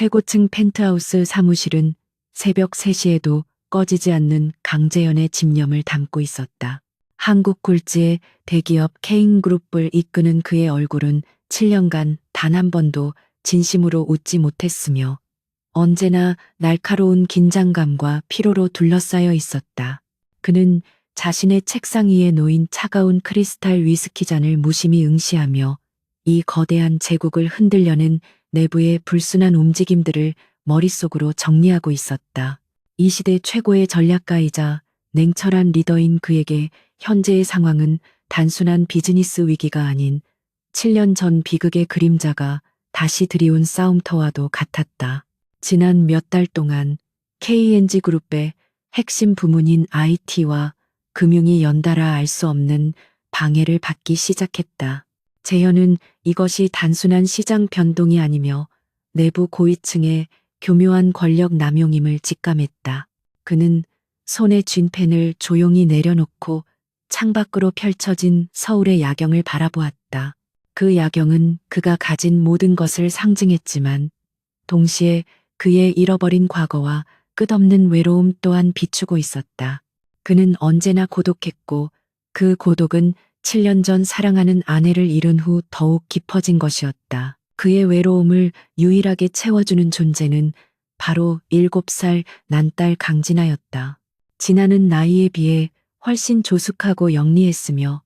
최고층 펜트하우스 사무실은 새벽 3시에도 꺼지지 않는 강재현의 집념을 담고 있었다. 한국 굴지의 대기업 케인그룹을 이끄는 그의 얼굴은 7년간 단 한 번도 진심으로 웃지 못했으며 언제나 날카로운 긴장감과 피로로 둘러싸여 있었다. 그는 자신의 책상 위에 놓인 차가운 크리스탈 위스키 잔을 무심히 응시하며 이 거대한 제국을 흔들려는 내부의 불순한 움직임들을 머릿속으로 정리하고 있었다. 이 시대 최고의 전략가이자 냉철한 리더인 그에게 현재의 상황은 단순한 비즈니스 위기가 아닌 7년 전 비극의 그림자가 다시 드리운 싸움터와도 같았다. 지난 몇 달 동안 KNG그룹의 핵심 부문인 IT와 금융이 연달아 알 수 없는 방해를 받기 시작했다. 재현은 이것이 단순한 시장 변동이 아니며 내부 고위층의 교묘한 권력 남용임을 직감했다. 그는 손에 쥔 펜을 조용히 내려놓고 창밖으로 펼쳐진 서울의 야경을 바라보았다. 그 야경은 그가 가진 모든 것을 상징했지만 동시에 그의 잃어버린 과거와 끝없는 외로움 또한 비추고 있었다. 그는 언제나 고독했고 그 고독은 7년 전 사랑하는 아내를 잃은 후 더욱 깊어진 것이었다. 그의 외로움을 유일하게 채워주는 존재는 바로 7살 난 딸 강진아였다. 진아는 나이에 비해 훨씬 조숙하고 영리했으며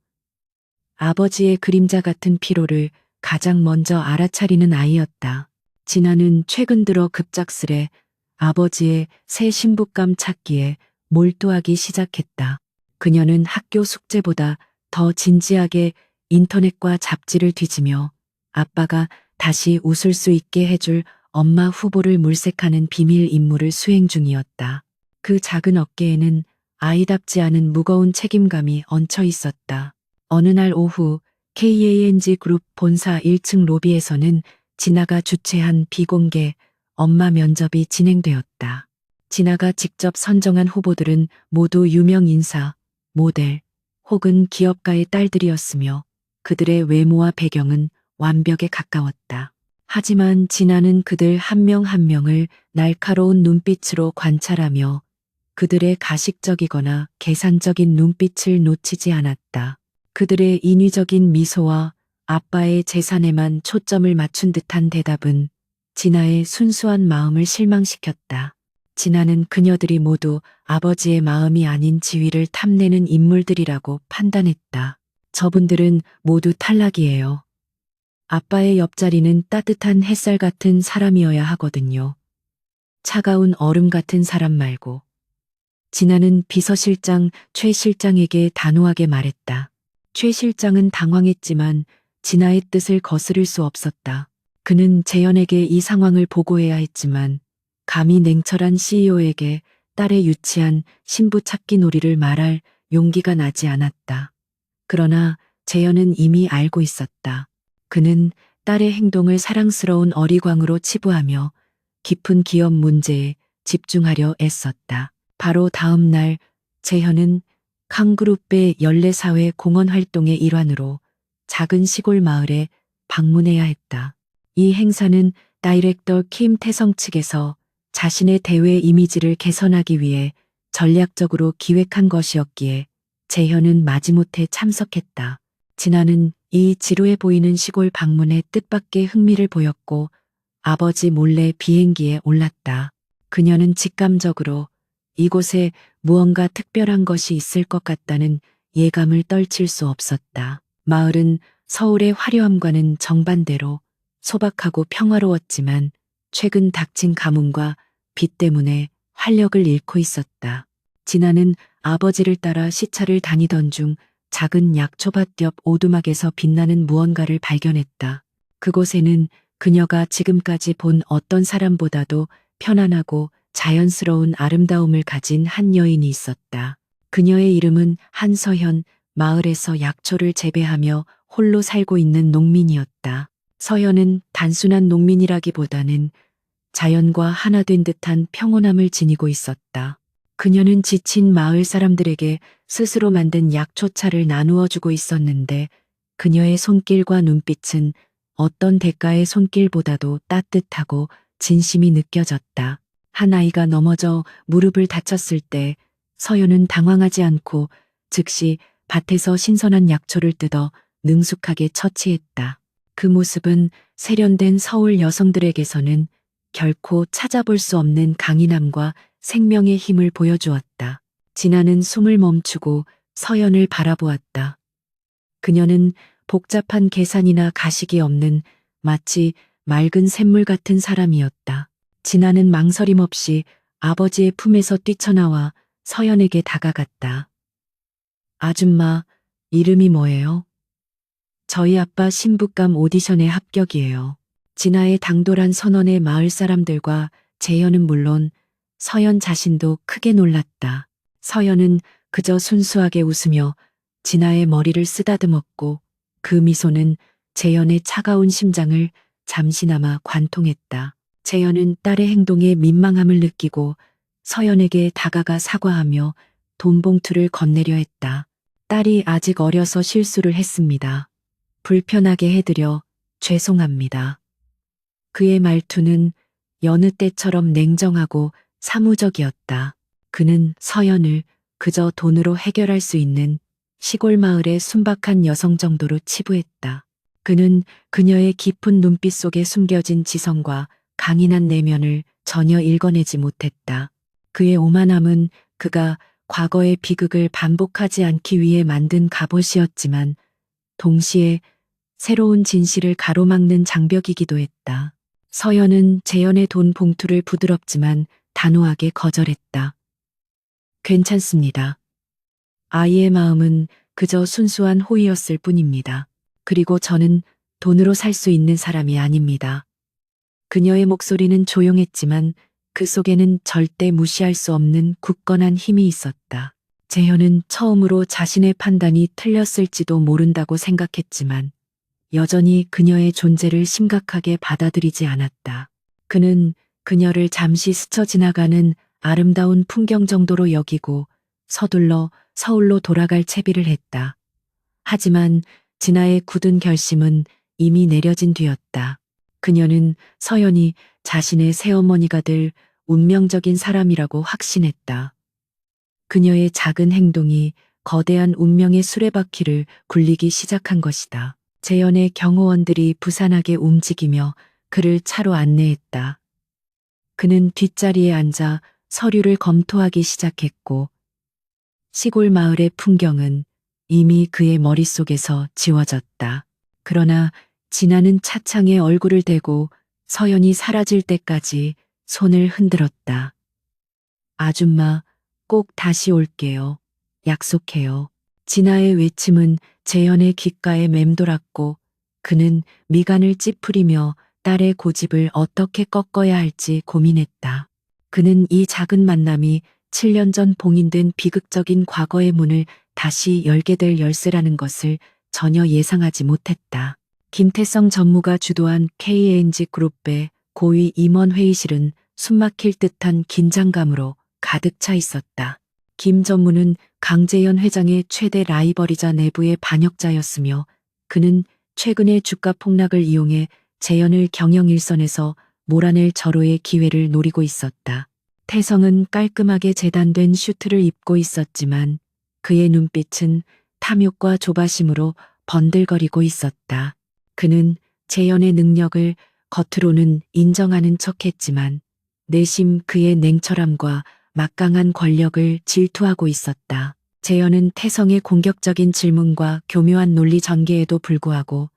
아버지의 그림자 같은 피로를 가장 먼저 알아차리는 아이였다. 진아는 최근 들어 급작스레 아버지의 새 신부감 찾기에 몰두하기 시작했다. 그녀는 학교 숙제보다 더 진지하게 인터넷과 잡지를 뒤지며 아빠가 다시 웃을 수 있게 해줄 엄마 후보를 물색하는 비밀 임무를 수행 중이었다. 그 작은 어깨에는 아이답지 않은 무거운 책임감이 얹혀 있었다. 어느 날 오후 KANG 그룹 본사 1층 로비에서는 진아가 주최한 비공개 엄마 면접이 진행되었다. 진아가 직접 선정한 후보들은 모두 유명 인사, 모델 혹은 기업가의 딸들이었으며 그들의 외모와 배경은 완벽에 가까웠다. 하지만 진아는 그들 한 명 한 명을 날카로운 눈빛으로 관찰하며 그들의 가식적이거나 계산적인 눈빛을 놓치지 않았다. 그들의 인위적인 미소와 아빠의 재산에만 초점을 맞춘 듯한 대답은 진아의 순수한 마음을 실망시켰다. 진아는 그녀들이 모두 아버지의 마음이 아닌 지위를 탐내는 인물들이라고 판단했다. 저분들은 모두 탈락이에요. 아빠의 옆자리는 따뜻한 햇살 같은 사람이어야 하거든요. 차가운 얼음 같은 사람 말고. 진아는 비서실장 최 실장에게 단호하게 말했다. 최 실장은 당황했지만 진아의 뜻을 거스를 수 없었다. 그는 재현에게 이 상황을 보고해야 했지만 감히 냉철한 CEO에게 딸의 유치한 신부 찾기 놀이를 말할 용기가 나지 않았다. 그러나 재현은 이미 알고 있었다. 그는 딸의 행동을 사랑스러운 어리광으로 치부하며 깊은 기업 문제에 집중하려 애썼다. 바로 다음 날 재현은 캉그룹의 연례사회 공헌 활동의 일환으로 작은 시골 마을에 방문해야 했다. 이 행사는 다이렉터 김태성 측에서 자신의 대회 이미지를 개선하기 위해 전략적으로 기획한 것이었기에 재현은 마지못해 참석했다. 진아는 이 지루해 보이는 시골 방문에 뜻밖의 흥미를 보였고 아버지 몰래 비행기에 올랐다. 그녀는 직감적으로 이곳에 무언가 특별한 것이 있을 것 같다는 예감을 떨칠 수 없었다. 마을은 서울의 화려함과는 정반대로 소박하고 평화로웠지만 최근 닥친 가뭄과 비 때문에 활력을 잃고 있었다. 진아는 아버지를 따라 시차를 다니던 중 작은 약초밭 옆 오두막에서 빛나는 무언가를 발견했다. 그곳에는 그녀가 지금까지 본 어떤 사람보다도 편안하고 자연스러운 아름다움을 가진 한 여인이 있었다. 그녀의 이름은 한서현, 마을에서 약초를 재배하며 홀로 살고 있는 농민이었다. 서현은 단순한 농민이라기보다는 자연과 하나 된 듯한 평온함을 지니고 있었다. 그녀는 지친 마을 사람들에게 스스로 만든 약초차를 나누어 주고 있었는데 그녀의 손길과 눈빛은 어떤 대가의 손길보다도 따뜻하고 진심이 느껴졌다. 한 아이가 넘어져 무릎을 다쳤을 때 서연은 당황하지 않고 즉시 밭에서 신선한 약초를 뜯어 능숙하게 처치했다. 그 모습은 세련된 서울 여성들에게서는 결코 찾아볼 수 없는 강인함과 생명의 힘을 보여주었다. 진아는 숨을 멈추고 서연을 바라보았다. 그녀는 복잡한 계산이나 가식이 없는 마치 맑은 샘물 같은 사람이었다. 진아는 망설임 없이 아버지의 품에서 뛰쳐나와 서연에게 다가갔다. 아줌마, 이름이 뭐예요? 저희 아빠 신부감 오디션에 합격이에요. 진아의 당돌한 선언에 마을 사람들과 재현은 물론 서연 자신도 크게 놀랐다. 서연은 그저 순수하게 웃으며 진아의 머리를 쓰다듬었고 그 미소는 재현의 차가운 심장을 잠시나마 관통했다. 재현은 딸의 행동에 민망함을 느끼고 서연에게 다가가 사과하며 돈 봉투를 건네려 했다. 딸이 아직 어려서 실수를 했습니다. 불편하게 해드려 죄송합니다. 그의 말투는 여느 때처럼 냉정하고 사무적이었다. 그는 서연을 그저 돈으로 해결할 수 있는 시골 마을의 순박한 여성 정도로 치부했다. 그는 그녀의 깊은 눈빛 속에 숨겨진 지성과 강인한 내면을 전혀 읽어내지 못했다. 그의 오만함은 그가 과거의 비극을 반복하지 않기 위해 만든 갑옷이었지만 동시에 새로운 진실을 가로막는 장벽이기도 했다. 서연은 재현의 돈 봉투를 부드럽지만 단호하게 거절했다. 괜찮습니다. 아이의 마음은 그저 순수한 호의였을 뿐입니다. 그리고 저는 돈으로 살 수 있는 사람이 아닙니다. 그녀의 목소리는 조용했지만 그 속에는 절대 무시할 수 없는 굳건한 힘이 있었다. 재현은 처음으로 자신의 판단이 틀렸을지도 모른다고 생각했지만 여전히 그녀의 존재를 심각하게 받아들이지 않았다. 그는 그녀를 잠시 스쳐 지나가는 아름다운 풍경 정도로 여기고 서둘러 서울로 돌아갈 채비를 했다. 하지만 진아의 굳은 결심은 이미 내려진 뒤였다. 그녀는 서연이 자신의 새어머니가 될 운명적인 사람이라고 확신했다. 그녀의 작은 행동이 거대한 운명의 수레바퀴를 굴리기 시작한 것이다. 재현의 경호원들이 부산하게 움직이며 그를 차로 안내했다. 그는 뒷자리에 앉아 서류를 검토하기 시작했고 시골 마을의 풍경은 이미 그의 머릿속에서 지워졌다. 그러나 진아는 차창에 얼굴을 대고 서연이 사라질 때까지 손을 흔들었다. 아줌마, 꼭 다시 올게요. 약속해요. 진아의 외침은 재현의 귓가에 맴돌았고 그는 미간을 찌푸리며 딸의 고집을 어떻게 꺾어야 할지 고민했다. 그는 이 작은 만남이 7년 전 봉인된 비극적인 과거의 문을 다시 열게 될 열쇠라는 것을 전혀 예상하지 못했다. 김태성 전무가 주도한 KNG 그룹의 고위 임원 회의실은 숨막힐 듯한 긴장감으로 가득 차 있었다. 김 전무는 강재현 회장의 최대 라이벌이자 내부의 반역자였으며 그는 최근의 주가 폭락을 이용해 재현을 경영 일선에서 몰아낼 절호의 기회를 노리고 있었다. 태성은 깔끔하게 재단된 슈트를 입고 있었지만 그의 눈빛은 탐욕과 조바심으로 번들거리고 있었다. 그는 재현의 능력을 겉으로는 인정하는 척했지만 내심 그의 냉철함과 막강한 권력을 질투하고 있었다. 재현은 태성의 공격적인 질문과 교묘한 논리 전개에도 불구하고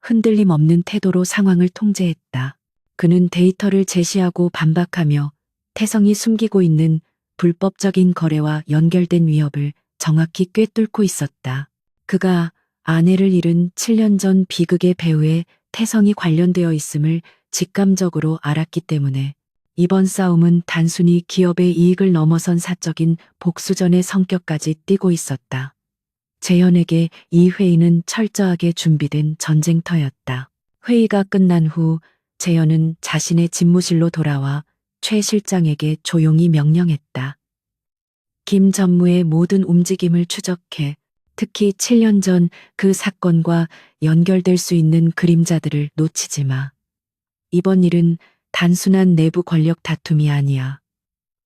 흔들림 없는 태도로 상황을 통제했다. 그는 데이터를 제시하고 반박하며 태성이 숨기고 있는 불법적인 거래와 연결된 위협을 정확히 꿰뚫고 있었다. 그가 아내를 잃은 7년 전 비극의 배후에 태성이 관련되어 있음을 직감적으로 알았기 때문에 이번 싸움은 단순히 기업의 이익을 넘어선 사적인 복수전의 성격까지 띠고 있었다. 재현에게 이 회의는 철저하게 준비된 전쟁터였다. 회의가 끝난 후 재현은 자신의 집무실로 돌아와 최 실장에게 조용히 명령했다. 김 전무의 모든 움직임을 추적해 특히 7년 전 그 사건과 연결될 수 있는 그림자들을 놓치지 마. 이번 일은 단순한 내부 권력 다툼이 아니야.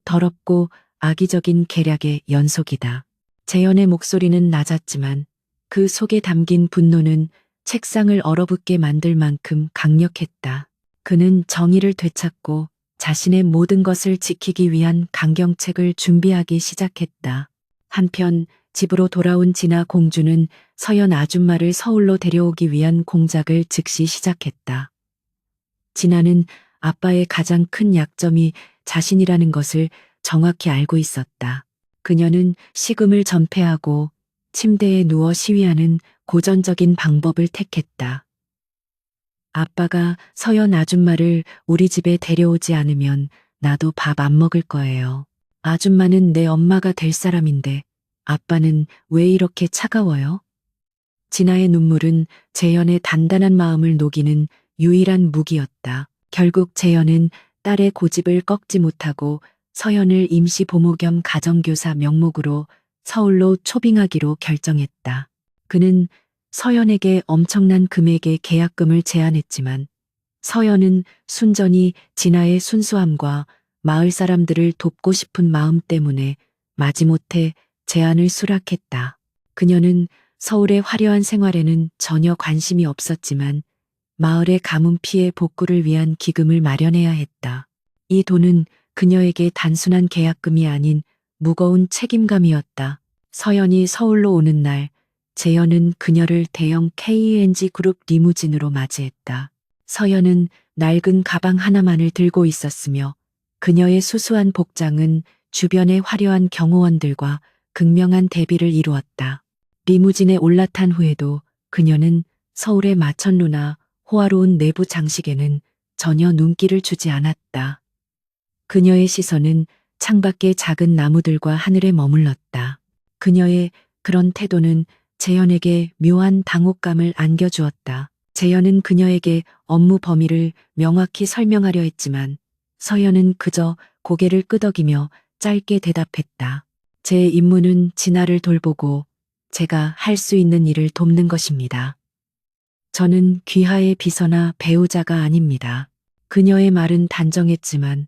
더럽고 악의적인 계략의 연속이다. 재현의 목소리는 낮았지만 그 속에 담긴 분노는 책상을 얼어붙게 만들 만큼 강력했다. 그는 정의를 되찾고 자신의 모든 것을 지키기 위한 강경책을 준비하기 시작했다. 한편 집으로 돌아온 진아 공주는 서연 아줌마를 서울로 데려오기 위한 공작을 즉시 시작했다. 진아는 아빠의 가장 큰 약점이 자신이라는 것을 정확히 알고 있었다. 그녀는 식음을 전폐하고 침대에 누워 시위하는 고전적인 방법을 택했다. 아빠가 서연 아줌마를 우리 집에 데려오지 않으면 나도 밥 안 먹을 거예요. 아줌마는 내 엄마가 될 사람인데 아빠는 왜 이렇게 차가워요? 진아의 눈물은 재현의 단단한 마음을 녹이는 유일한 무기였다. 결국 재현은 딸의 고집을 꺾지 못하고 서연을 임시 보모 겸 가정교사 명목으로 서울로 초빙하기로 결정했다. 그는 서연에게 엄청난 금액의 계약금을 제안했지만 서연은 순전히 진아의 순수함과 마을 사람들을 돕고 싶은 마음 때문에 마지못해 제안을 수락했다. 그녀는 서울의 화려한 생활에는 전혀 관심이 없었지만 마을의 가뭄 피해 복구를 위한 기금을 마련해야 했다. 이 돈은 그녀에게 단순한 계약금이 아닌 무거운 책임감이었다. 서연이 서울로 오는 날 재현은 그녀를 대형 KNG 그룹 리무진으로 맞이했다. 서연은 낡은 가방 하나만을 들고 있었으며 그녀의 수수한 복장은 주변의 화려한 경호원들과 극명한 대비를 이루었다. 리무진에 올라탄 후에도 그녀는 서울의 마천루나 호화로운 내부 장식에는 전혀 눈길을 주지 않았다. 그녀의 시선은 창밖의 작은 나무들과 하늘에 머물렀다. 그녀의 그런 태도는 재현에게 묘한 당혹감을 안겨주었다. 재현은 그녀에게 업무 범위를 명확히 설명하려 했지만 서연은 그저 고개를 끄덕이며 짧게 대답했다. 제 임무는 진아를 돌보고 제가 할 수 있는 일을 돕는 것입니다. 저는 귀하의 비서나 배우자가 아닙니다. 그녀의 말은 단정했지만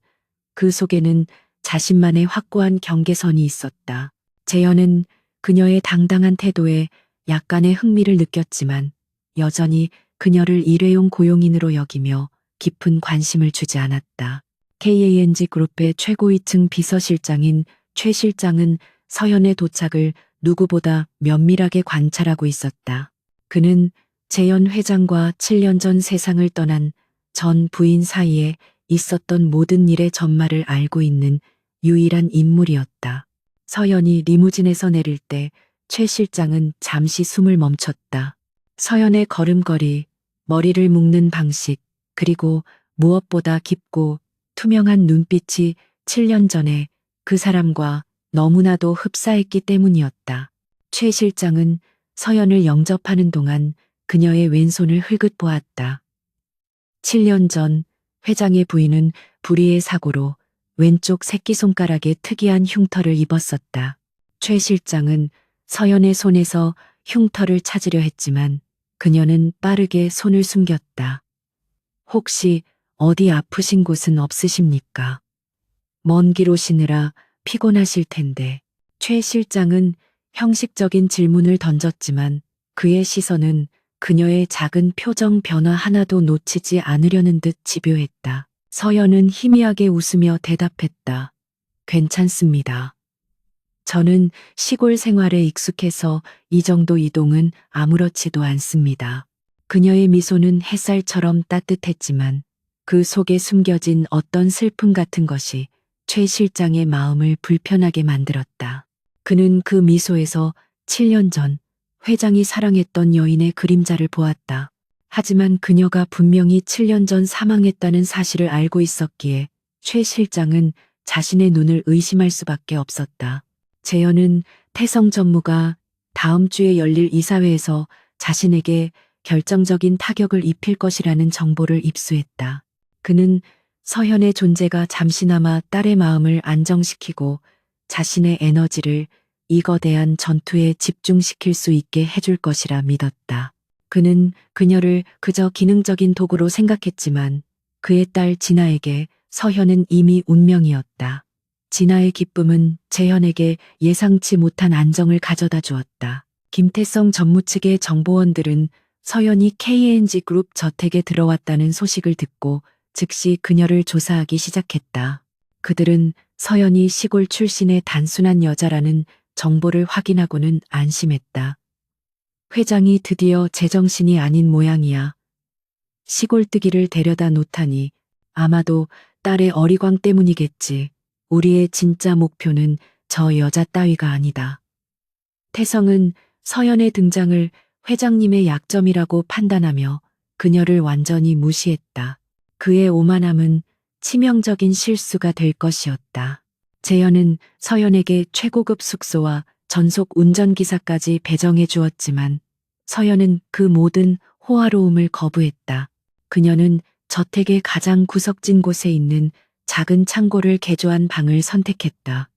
그 속에는 자신만의 확고한 경계선이 있었다. 재현은 그녀의 당당한 태도에 약간의 흥미를 느꼈지만 여전히 그녀를 일회용 고용인으로 여기며 깊은 관심을 주지 않았다. KANG 그룹의 최고위층 비서실장인 최 실장은 서연의 도착을 누구보다 면밀하게 관찰하고 있었다. 그는 재현 회장과 7년 전 세상을 떠난 전 부인 사이에 있었던 모든 일의 전말을 알고 있는 유일한 인물이었다. 서연이 리무진에서 내릴 때 최 실장은 잠시 숨을 멈췄다. 서연의 걸음걸이, 머리를 묶는 방식, 그리고 무엇보다 깊고 투명한 눈빛이 7년 전에 그 사람과 너무나도 흡사했기 때문이었다. 최 실장은 서연을 영접하는 동안 그녀의 왼손을 흘끗 보았다. 7년 전 회장의 부인은 불의의 사고로 왼쪽 새끼손가락에 특이한 흉터를 입었었다. 최 실장은 서연의 손에서 흉터를 찾으려 했지만 그녀는 빠르게 손을 숨겼다. 혹시 어디 아프신 곳은 없으십니까? 먼 길 오시느라 피곤하실 텐데. 최 실장은 형식적인 질문을 던졌지만 그의 시선은 그녀의 작은 표정 변화 하나도 놓치지 않으려는 듯 집요했다. 서연은 희미하게 웃으며 대답했다. 괜찮습니다. 저는 시골 생활에 익숙해서 이 정도 이동은 아무렇지도 않습니다. 그녀의 미소는 햇살처럼 따뜻했지만 그 속에 숨겨진 어떤 슬픔 같은 것이 최 실장의 마음을 불편하게 만들었다. 그는 그 미소에서 7년 전 회장이 사랑했던 여인의 그림자를 보았다. 하지만 그녀가 분명히 7년 전 사망했다는 사실을 알고 있었기에 최 실장은 자신의 눈을 의심할 수밖에 없었다. 재현은 태성 전무가 다음 주에 열릴 이사회에서 자신에게 결정적인 타격을 입힐 것이라는 정보를 입수했다. 그는 서현의 존재가 잠시나마 딸의 마음을 안정시키고 자신의 에너지를 이 거대한 전투에 집중시킬 수 있게 해줄 것이라 믿었다. 그는 그녀를 그저 기능적인 도구로 생각했지만 그의 딸 진아에게 서현은 이미 운명이었다. 진아의 기쁨은 재현에게 예상치 못한 안정을 가져다 주었다. 김태성 전무 측의 정보원들은 서현이 KNG 그룹 저택에 들어왔다는 소식을 듣고 즉시 그녀를 조사하기 시작했다. 그들은 서현이 시골 출신의 단순한 여자라는 정보를 확인하고는 안심했다. 회장이 드디어 제정신이 아닌 모양이야. 시골뜨기를 데려다 놓다니 아마도 딸의 어리광 때문이겠지. 우리의 진짜 목표는 저 여자 따위가 아니다. 태성은 서연의 등장을 회장님의 약점이라고 판단하며 그녀를 완전히 무시했다. 그의 오만함은 치명적인 실수가 될 것이었다. 재현은 서연에게 최고급 숙소와 전속 운전기사까지 배정해 주었지만 서연은 그 모든 호화로움을 거부했다. 그녀는 저택의 가장 구석진 곳에 있는 작은 창고를 개조한 방을 선택했다.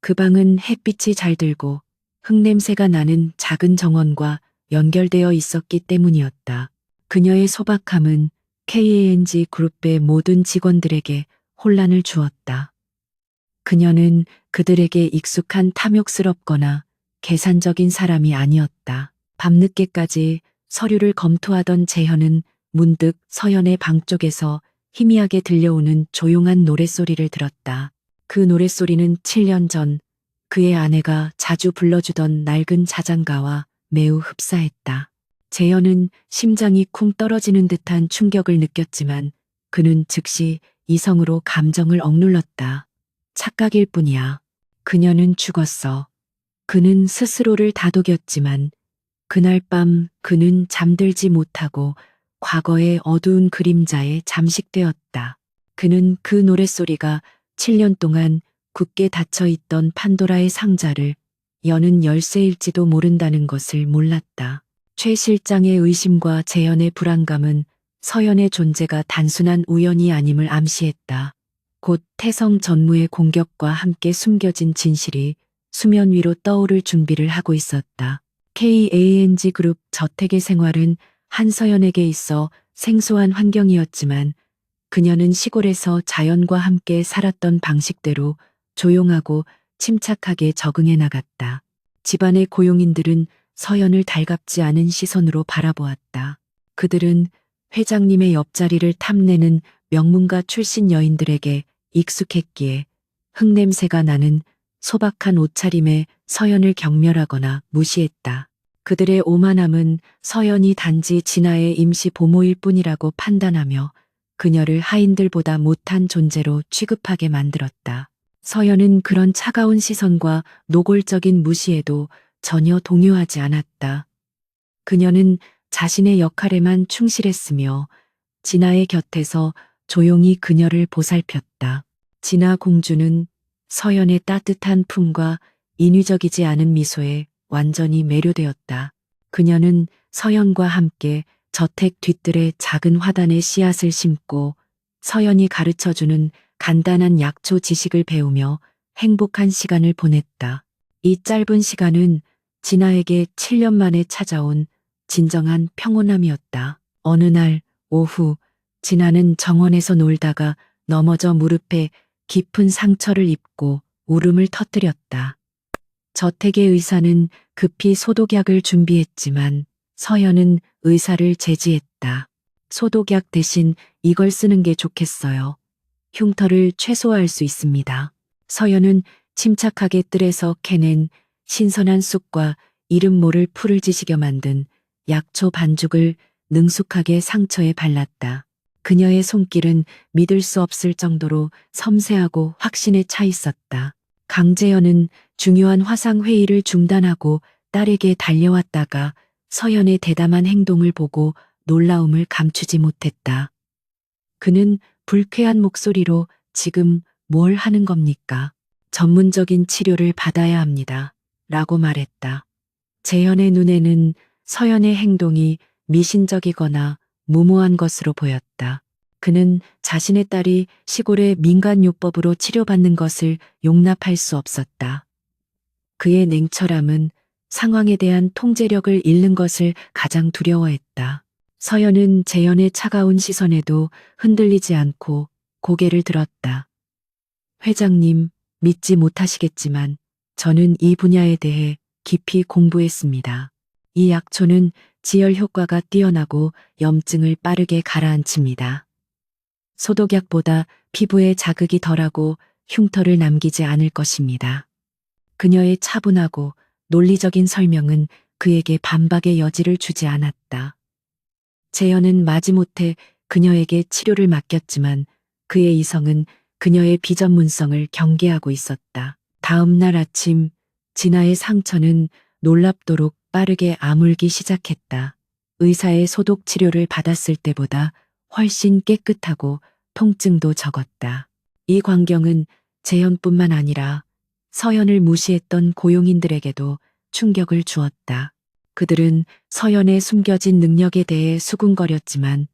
그 방은 햇빛이 잘 들고 흙냄새가 나는 작은 정원과 연결되어 있었기 때문이었다. 그녀의 소박함은 KNG 그룹의 모든 직원들에게 혼란을 주었다. 그녀는 그들에게 익숙한 탐욕스럽거나 계산적인 사람이 아니었다. 밤늦게까지 서류를 검토하던 재현은 문득 서연의 방 쪽에서 희미하게 들려오는 조용한 노랫소리를 들었다. 그 노랫소리는 7년 전 그의 아내가 자주 불러주던 낡은 자장가와 매우 흡사했다. 재현은 심장이 쿵 떨어지는 듯한 충격을 느꼈지만 그는 즉시 이성으로 감정을 억눌렀다. 착각일 뿐이야. 그녀는 죽었어. 그는 스스로를 다독였지만 그날 밤 그는 잠들지 못하고 과거의 어두운 그림자에 잠식되었다. 그는 그 노랫소리가 7년 동안 굳게 닫혀 있던 판도라의 상자를 여는 열쇠일지도 모른다는 것을 몰랐다. 최 실장의 의심과 재현의 불안감은 서연의 존재가 단순한 우연이 아님을 암시했다. 곧 태성 전무의 공격과 함께 숨겨진 진실이 수면 위로 떠오를 준비를 하고 있었다. KANG 그룹 저택의 생활은 한서연에게 있어 생소한 환경이었지만 그녀는 시골에서 자연과 함께 살았던 방식대로 조용하고 침착하게 적응해 나갔다. 집안의 고용인들은 서연을 달갑지 않은 시선으로 바라보았다. 그들은 회장님의 옆자리를 탐내는 명문가 출신 여인들에게 익숙했기에 흙냄새가 나는 소박한 옷차림에 서연을 경멸하거나 무시했다. 그들의 오만함은 서연이 단지 진아의 임시 보모일 뿐이라고 판단하며 그녀를 하인들보다 못한 존재로 취급하게 만들었다. 서연은 그런 차가운 시선과 노골적인 무시에도 전혀 동요하지 않았다. 그녀는 자신의 역할에만 충실했으며 진아의 곁에서 조용히 그녀를 보살폈다. 진아 공주는 서연의 따뜻한 품과 인위적이지 않은 미소에 완전히 매료되었다. 그녀는 서연과 함께 저택 뒤뜰에 작은 화단에 씨앗을 심고 서연이 가르쳐주는 간단한 약초 지식을 배우며 행복한 시간을 보냈다. 이 짧은 시간은 진아에게 7년 만에 찾아온 진정한 평온함이었다. 어느 날 오후 진아는 정원에서 놀다가 넘어져 무릎에 깊은 상처를 입고 울음을 터뜨렸다. 저택의 의사는 급히 소독약을 준비했지만 서연은 의사를 제지했다. 소독약 대신 이걸 쓰는 게 좋겠어요. 흉터를 최소화할 수 있습니다. 서연은 침착하게 뜰에서 캐낸 신선한 쑥과 이름 모를 풀을 지식여 만든 약초 반죽을 능숙하게 상처에 발랐다. 그녀의 손길은 믿을 수 없을 정도로 섬세하고 확신에 차 있었다. 강재현은 중요한 화상 회의를 중단하고 딸에게 달려왔다가 서연의 대담한 행동을 보고 놀라움을 감추지 못했다. 그는 불쾌한 목소리로 지금 뭘 하는 겁니까? 전문적인 치료를 받아야 합니다. 라고 말했다. 재현의 눈에는 서연의 행동이 미신적이거나 무모한 것으로 보였다. 그는 자신의 딸이 시골의 민간요법으로 치료받는 것을 용납할 수 없었다. 그의 냉철함은 상황에 대한 통제력을 잃는 것을 가장 두려워했다. 서연은 재현의 차가운 시선에도 흔들리지 않고 고개를 들었다. 회장님, 믿지 못하시겠지만 저는 이 분야에 대해 깊이 공부했습니다. 이 약초는 지혈 효과가 뛰어나고 염증을 빠르게 가라앉힙니다. 소독약보다 피부에 자극이 덜하고 흉터를 남기지 않을 것입니다. 그녀의 차분하고 논리적인 설명은 그에게 반박의 여지를 주지 않았다. 재현은 마지못해 그녀에게 치료를 맡겼지만 그의 이성은 그녀의 비전문성을 경계하고 있었다. 다음 날 아침, 진아의 상처는 놀랍도록 빠르게 아물기 시작했다. 의사의 소독 치료를 받았을 때보다 훨씬 깨끗하고 통증도 적었다. 이 광경은 재현뿐만 아니라 서연을 무시했던 고용인들에게도 충격을 주었다. 그들은 서연의 숨겨진 능력에 대해 수군거렸지만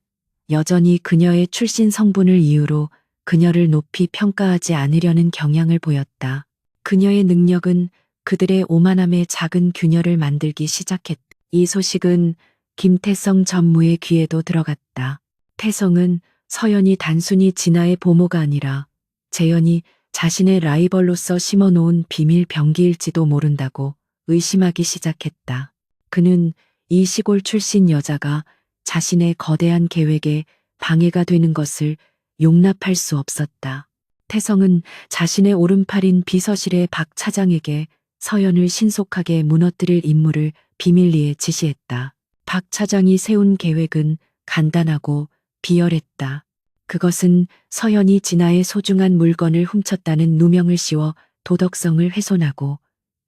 여전히 그녀의 출신 성분을 이유로 그녀를 높이 평가하지 않으려는 경향을 보였다. 그녀의 능력은 그들의 오만함에 작은 균열을 만들기 시작했다. 이 소식은 김태성 전무의 귀에도 들어갔다. 태성은 서연이 단순히 진아의 보모가 아니라 재현이 자신의 라이벌로서 심어놓은 비밀 병기일지도 모른다고 의심하기 시작했다. 그는 이 시골 출신 여자가 자신의 거대한 계획에 방해가 되는 것을 용납할 수 없었다. 태성은 자신의 오른팔인 비서실의 박 차장에게 서연을 신속하게 무너뜨릴 임무를 비밀리에 지시했다. 박 차장이 세운 계획은 간단하고 비열했다. 그것은 서연이 진아의 소중한 물건을 훔쳤다는 누명을 씌워 도덕성을 훼손하고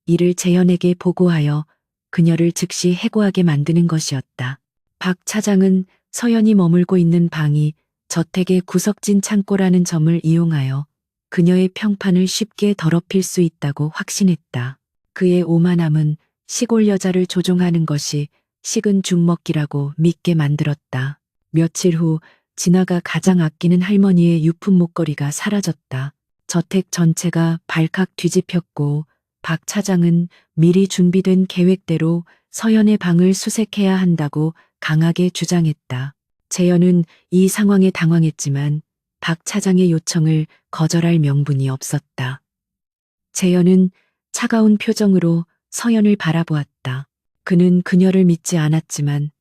이를 재현에게 보고하여 그녀를 즉시 해고하게 만드는 것이었다. 박 차장은 서연이 머물고 있는 방이 저택의 구석진 창고라는 점을 이용하여 그녀의 평판을 쉽게 더럽힐 수 있다고 확신했다. 그의 오만함은 시골 여자를 조종하는 것이 식은 죽 먹기라고 믿게 만들었다. 며칠 후 진아가 가장 아끼는 할머니의 유품 목걸이가 사라졌다. 저택 전체가 발칵 뒤집혔고 박 차장은 미리 준비된 계획대로 서연의 방을 수색해야 한다고 강하게 주장했다. 재현은 이 상황에 당황했지만 박 차장의 요청을 거절할 명분이 없었다. 재현은 차가운 표정으로 서연을 바라보았다. 그는 그녀를 믿지 않았지만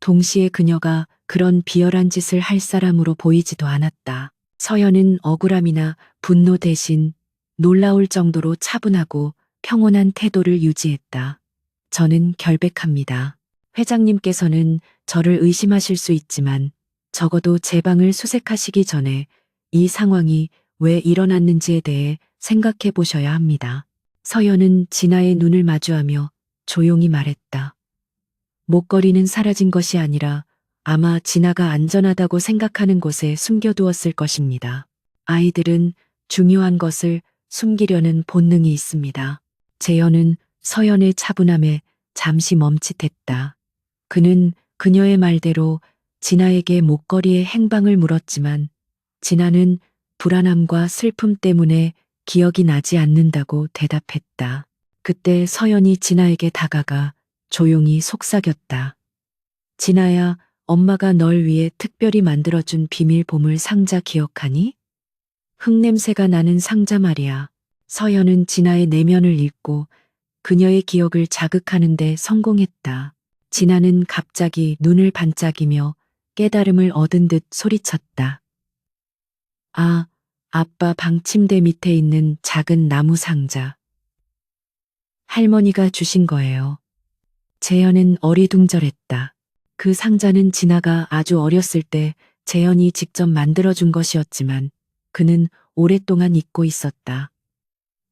동시에 그녀가 그런 비열한 짓을 할 사람으로 보이지도 않았다. 서연은 억울함이나 분노 대신 놀라울 정도로 차분하고 평온한 태도를 유지했다. 저는 결백합니다. 회장님께서는 저를 의심하실 수 있지만 적어도 제 방을 수색하시기 전에 이 상황이 왜 일어났는지에 대해 생각해 보셔야 합니다. 서연은 진아의 눈을 마주하며 조용히 말했다. 목걸이는 사라진 것이 아니라 아마 진아가 안전하다고 생각하는 곳에 숨겨두었을 것입니다. 아이들은 중요한 것을 숨기려는 본능이 있습니다. 재현은 서연의 차분함에 잠시 멈칫했다. 그는 그녀의 말대로 진아에게 목걸이의 행방을 물었지만 진아는 불안함과 슬픔 때문에 기억이 나지 않는다고 대답했다. 그때 서연이 진아에게 다가가 조용히 속삭였다. 진아야, 엄마가 널 위해 특별히 만들어준 비밀 보물 상자 기억하니? 흙냄새가 나는 상자 말이야. 서연은 진아의 내면을 읽고 그녀의 기억을 자극하는 데 성공했다. 진아는 갑자기 눈을 반짝이며 깨달음을 얻은 듯 소리쳤다. 아, 아빠 방 침대 밑에 있는 작은 나무 상자. 할머니가 주신 거예요. 재현은 어리둥절했다. 그 상자는 진아가 아주 어렸을 때 재현이 직접 만들어준 것이었지만 그는 오랫동안 잊고 있었다.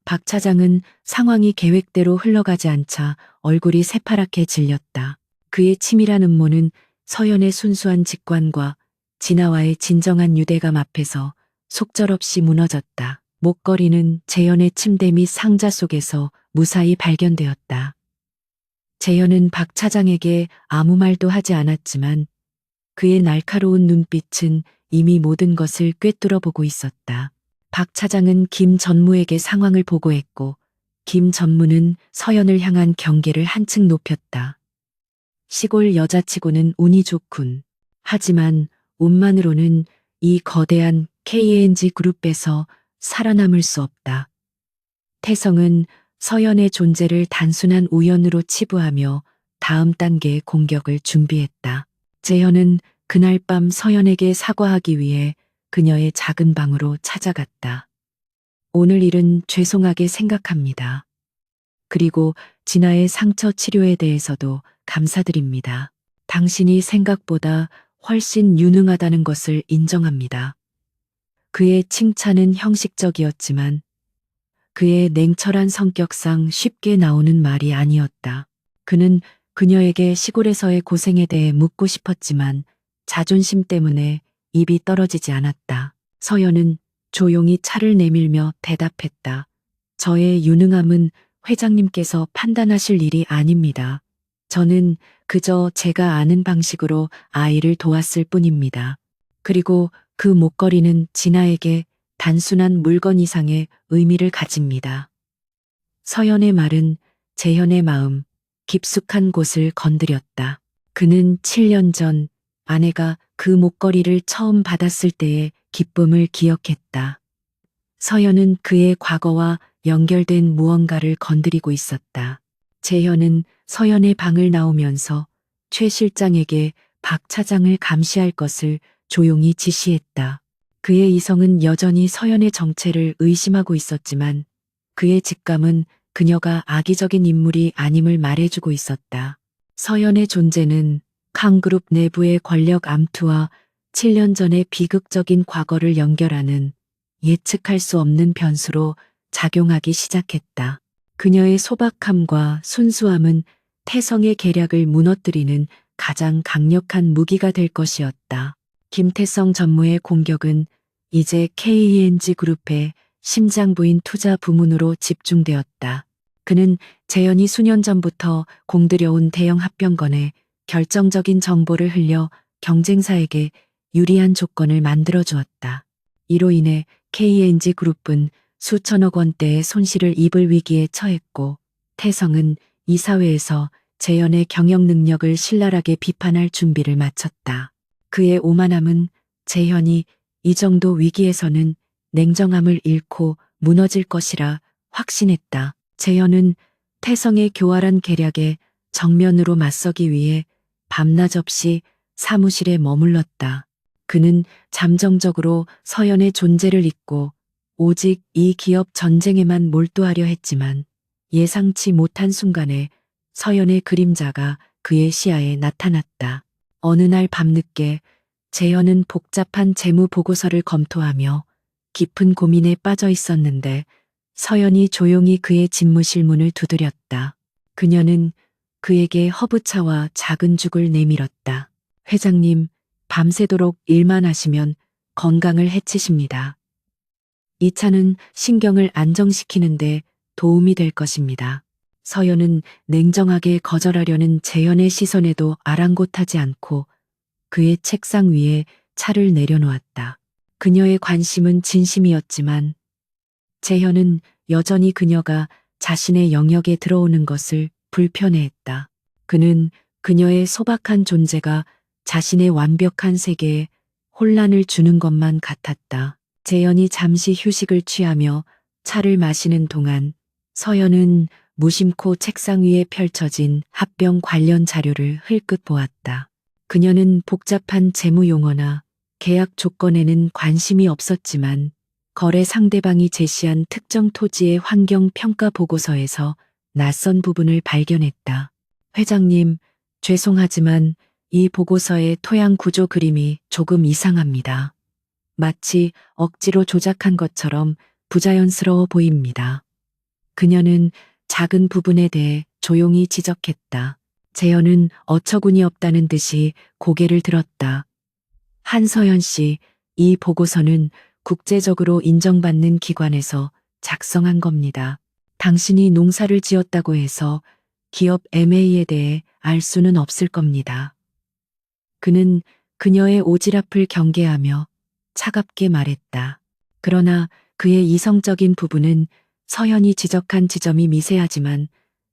박 차장은 상황이 계획대로 흘러가지 않자 얼굴이 새파랗게 질렸다. 그의 치밀한 음모는 서연의 순수한 직관과 진아와의 진정한 유대감 앞에서 속절없이 무너졌다. 목걸이는 재현의 침대 및 상자 속에서 무사히 발견되었다. 재현은 박 차장에게 아무 말도 하지 않았지만 그의 날카로운 눈빛은 이미 모든 것을 꿰뚫어 보고 있었다. 박 차장은 김 전무에게 상황을 보고했고 김 전무는 서연을 향한 경계를 한층 높였다. 시골 여자치고는 운이 좋군. 하지만 운만으로는 이 거대한 KNG 그룹에서 살아남을 수 없다. 태성은 서연의 존재를 단순한 우연으로 치부하며 다음 단계의 공격을 준비했다. 재현은 그날 밤 서연에게 사과하기 위해 그녀의 작은 방으로 찾아갔다. 오늘 일은 죄송하게 생각합니다. 그리고 진아의 상처 치료에 대해서도 감사드립니다. 당신이 생각보다 훨씬 유능하다는 것을 인정합니다. 그의 칭찬은 형식적이었지만 그의 냉철한 성격상 쉽게 나오는 말이 아니었다. 그는 그녀에게 시골에서의 고생에 대해 묻고 싶었지만 자존심 때문에 입이 떨어지지 않았다. 서연은 조용히 차를 내밀며 대답했다. 저의 유능함은 회장님께서 판단하실 일이 아닙니다. 저는 그저 제가 아는 방식으로 아이를 도왔을 뿐입니다. 그리고 그 목걸이는 진아에게 단순한 물건 이상의 의미를 가집니다. 서연의 말은 재현의 마음, 깊숙한 곳을 건드렸다. 그는 7년 전 아내가 그 목걸이를 처음 받았을 때의 기쁨을 기억했다. 서연은 그의 과거와 연결된 무언가를 건드리고 있었다. 재현은 서연의 방을 나오면서 최 실장에게 박 차장을 감시할 것을 조용히 지시했다. 그의 이성은 여전히 서연의 정체를 의심하고 있었지만 그의 직감은 그녀가 악의적인 인물이 아님을 말해주고 있었다. 서연의 존재는 캉그룹 내부의 권력 암투와 7년 전의 비극적인 과거를 연결하는 예측할 수 없는 변수로 작용하기 시작했다. 그녀의 소박함과 순수함은 태성의 계략을 무너뜨리는 가장 강력한 무기가 될 것이었다. 김태성 전무의 공격은 이제 KENG 그룹의 심장부인 투자 부문으로 집중되었다. 그는 재현이 수년 전부터 공들여온 대형 합병건에 결정적인 정보를 흘려 경쟁사에게 유리한 조건을 만들어 주었다. 이로 인해 KNG 그룹은 수천억 원대의 손실을 입을 위기에 처했고 태성은 이사회에서 재현의 경영 능력을 신랄하게 비판할 준비를 마쳤다. 그의 오만함은 재현이 이 정도 위기에서는 냉정함을 잃고 무너질 것이라 확신했다. 재현은 태성의 교활한 계략에 정면으로 맞서기 위해 밤낮 없이 사무실에 머물렀다. 그는 잠정적으로 서연의 존재를 잊고 오직 이 기업 전쟁에만 몰두하려 했지만 예상치 못한 순간에 서연의 그림자가 그의 시야에 나타났다. 어느 날 밤늦게 재현은 복잡한 재무 보고서를 검토하며 깊은 고민에 빠져 있었는데 서연이 조용히 그의 집무실 문을 두드렸다. 그녀는 그에게 허브차와 작은 죽을 내밀었다. 회장님, 밤새도록 일만 하시면 건강을 해치십니다. 이 차는 신경을 안정시키는데 도움이 될 것입니다. 서연은 냉정하게 거절하려는 재현의 시선에도 아랑곳하지 않고 그의 책상 위에 차를 내려놓았다. 그녀의 관심은 진심이었지만 재현은 여전히 그녀가 자신의 영역에 들어오는 것을 불편해했다. 그는 그녀의 소박한 존재가 자신의 완벽한 세계에 혼란을 주는 것만 같았다. 재현이 잠시 휴식을 취하며 차를 마시는 동안 서연은 무심코 책상 위에 펼쳐진 합병 관련 자료를 흘끗 보았다. 그녀는 복잡한 재무 용어나 계약 조건에는 관심이 없었지만 거래 상대방이 제시한 특정 토지의 환경 평가 보고서에서 낯선 부분을 발견했다. 회장님, 죄송하지만 이 보고서의 토양 구조 그림이 조금 이상합니다. 마치 억지로 조작한 것처럼 부자연스러워 보입니다. 그녀는 작은 부분에 대해 조용히 지적했다. 재현은 어처구니 없다는 듯이 고개를 들었다. 한서연 씨, 이 보고서는 국제적으로 인정받는 기관에서 작성한 겁니다. 당신이 농사를 지었다고 해서 기업 MA에 대해 알 수는 없을 겁니다. 그는 그녀의 오지랖을 경계하며 차갑게 말했다. 그러나 그의 이성적인 부분은 서연이 지적한 지점이 미세하지만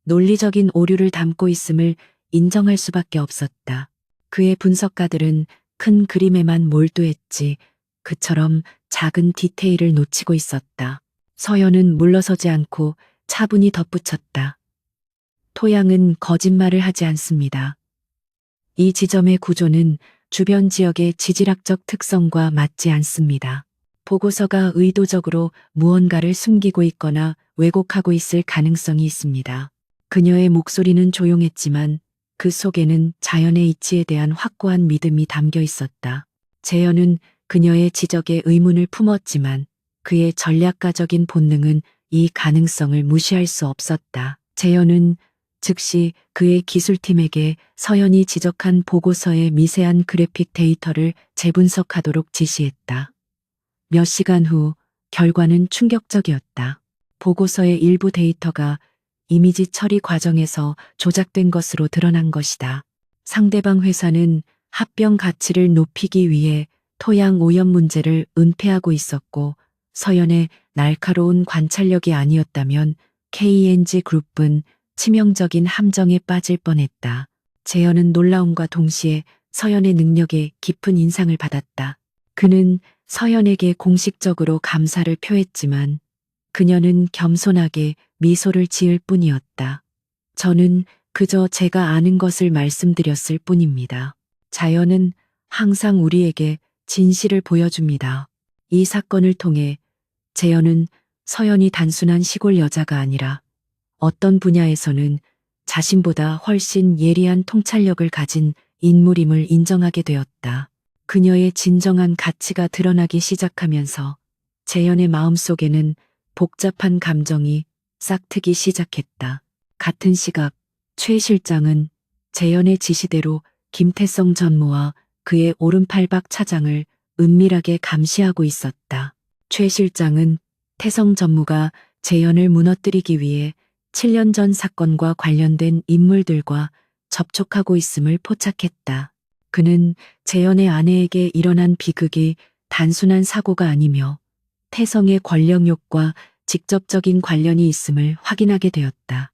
논리적인 오류를 담고 있음을 인정할 수밖에 없었다. 그의 분석가들은 큰 그림에만 몰두했지 그처럼 작은 디테일을 놓치고 있었다. 서연은 물러서지 않고 차분히 덧붙였다. 토양은 거짓말을 하지 않습니다. 이 지점의 구조는 주변 지역의 지질학적 특성과 맞지 않습니다. 보고서가 의도적으로 무언가를 숨기고 있거나 왜곡하고 있을 가능성이 있습니다. 그녀의 목소리는 조용했지만 그 속에는 자연의 이치에 대한 확고한 믿음이 담겨 있었다. 재현은 그녀의 지적에 의문을 품었지만 그의 전략가적인 본능은 이 가능성을 무시할 수 없었다. 재현은 즉시 그의 기술팀에게 서연이 지적한 보고서의 미세한 그래픽 데이터를 재분석하도록 지시했다. 몇 시간 후 결과는 충격적이었다. 보고서의 일부 데이터가 이미지 처리 과정에서 조작된 것으로 드러난 것이다. 상대방 회사는 합병 가치를 높이기 위해 토양 오염 문제를 은폐하고 있었고 서연의 날카로운 관찰력이 아니었다면 KNG 그룹은 치명적인 함정에 빠질 뻔했다. 재현은 놀라움과 동시에 서연의 능력에 깊은 인상을 받았다. 그는 서연에게 공식적으로 감사를 표했지만 그녀는 겸손하게 미소를 지을 뿐이었다. 저는 그저 제가 아는 것을 말씀드렸을 뿐입니다. 자연은 항상 우리에게 진실을 보여줍니다. 이 사건을 통해 재현은 서연이 단순한 시골 여자가 아니라 어떤 분야에서는 자신보다 훨씬 예리한 통찰력을 가진 인물임을 인정하게 되었다. 그녀의 진정한 가치가 드러나기 시작하면서 재현의 마음속에는 복잡한 감정이 싹트기 시작했다. 같은 시각 최 실장은 재현의 지시대로 김태성 전무와 그의 오른팔박 차장을 은밀하게 감시하고 있었다. 최 실장은 태성 전무가 재현을 무너뜨리기 위해 7년 전 사건과 관련된 인물들과 접촉하고 있음을 포착했다. 그는 재현의 아내에게 일어난 비극이 단순한 사고가 아니며 태성의 권력욕과 직접적인 관련이 있음을 확인하게 되었다.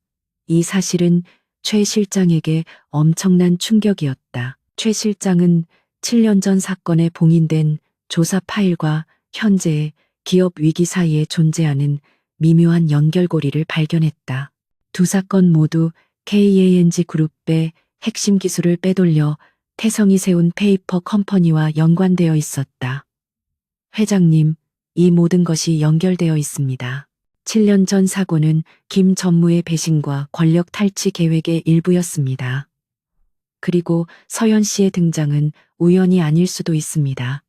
이 사실은 최 실장에게 엄청난 충격이었다. 최 실장은 7년 전 사건에 봉인된 조사 파일과 현재의 기업 위기 사이에 존재하는 미묘한 연결고리를 발견했다. 두 사건 모두 KANG 그룹의 핵심 기술을 빼돌려 태성이 세운 페이퍼 컴퍼니와 연관되어 있었다. 회장님, 이 모든 것이 연결되어 있습니다. 7년 전 사고는 김 전무의 배신과 권력 탈취 계획의 일부였습니다. 그리고 서연 씨의 등장은 우연이 아닐 수도 있습니다.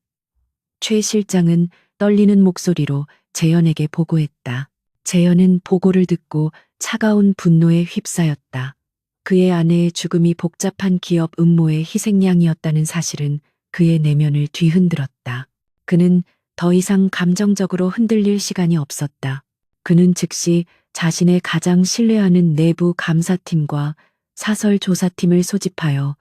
최 실장은 떨리는 목소리로 재현에게 보고했다. 재현은 보고를 듣고 차가운 분노에 휩싸였다. 그의 아내의 죽음이 복잡한 기업 음모의 희생양이었다는 사실은 그의 내면을 뒤흔들었다. 그는 더 이상 감정적으로 흔들릴 시간이 없었다. 그는 즉시 자신의 가장 신뢰하는 내부 감사팀과 사설 조사팀을 소집하여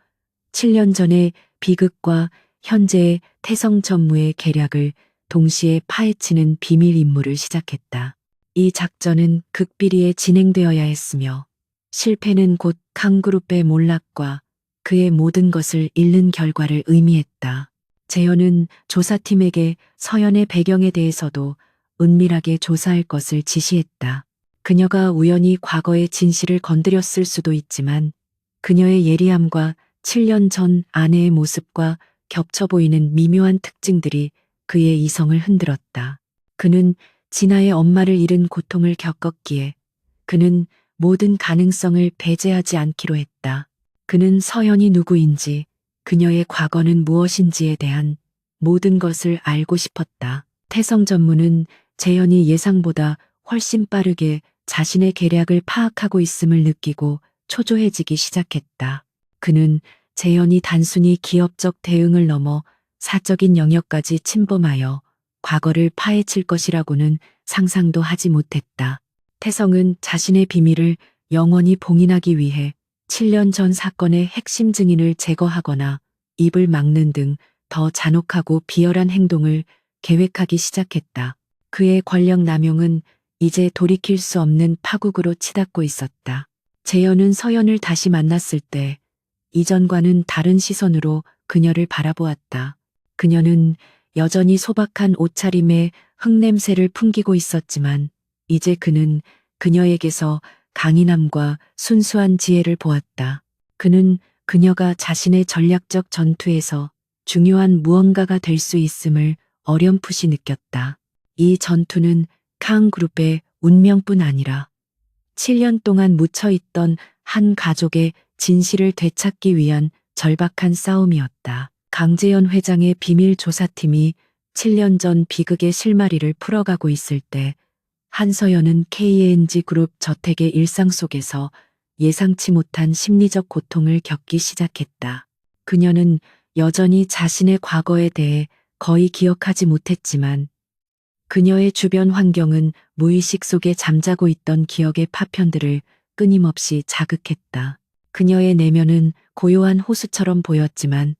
7년 전의 비극과 현재의 태성 전무의 계략을 동시에 파헤치는 비밀 임무를 시작했다. 이 작전은 극비리에 진행되어야 했으며 실패는 곧 캉그룹의 몰락과 그의 모든 것을 잃는 결과를 의미했다. 재현은 조사팀에게 서연의 배경에 대해서도 은밀하게 조사할 것을 지시했다. 그녀가 우연히 과거의 진실을 건드렸을 수도 있지만 그녀의 예리함과 7년 전 아내의 모습과 겹쳐 보이는 미묘한 특징들이 그의 이성을 흔들었다. 그는 진아의 엄마를 잃은 고통을 겪었기에 그는 모든 가능성을 배제하지 않기로 했다. 그는 서연이 누구인지, 그녀의 과거는 무엇인지에 대한 모든 것을 알고 싶었다. 태성 전무는 재현이 예상보다 훨씬 빠르게 자신의 계략을 파악하고 있음을 느끼고 초조해지기 시작했다. 그는 재현이 단순히 기업적 대응을 넘어 사적인 영역까지 침범하여 과거를 파헤칠 것이라고는 상상도 하지 못했다. 태성은 자신의 비밀을 영원히 봉인하기 위해 7년 전 사건의 핵심 증인을 제거하거나 입을 막는 등 더 잔혹하고 비열한 행동을 계획하기 시작했다. 그의 권력 남용은 이제 돌이킬 수 없는 파국으로 치닫고 있었다. 재현은 서연을 다시 만났을 때 이전과는 다른 시선으로 그녀를 바라보았다. 그녀는 여전히 소박한 옷차림에 흙냄새를 풍기고 있었지만 이제 그는 그녀에게서 강인함과 순수한 지혜를 보았다. 그는 그녀가 자신의 전략적 전투에서 중요한 무언가가 될 수 있음을 어렴풋이 느꼈다. 이 전투는 캉그룹의 운명뿐 아니라 7년 동안 묻혀있던 한 가족의 진실을 되찾기 위한 절박한 싸움이었다. 강재현 회장의 비밀 조사팀이 7년 전 비극의 실마리를 풀어가고 있을 때 한서연은 KNG 그룹 저택의 일상 속에서 예상치 못한 심리적 고통을 겪기 시작했다. 그녀는 여전히 자신의 과거에 대해 거의 기억하지 못했지만 그녀의 주변 환경은 무의식 속에 잠자고 있던 기억의 파편들을 끊임없이 자극했다. 그녀의 내면은 고요한 호수처럼 보였지만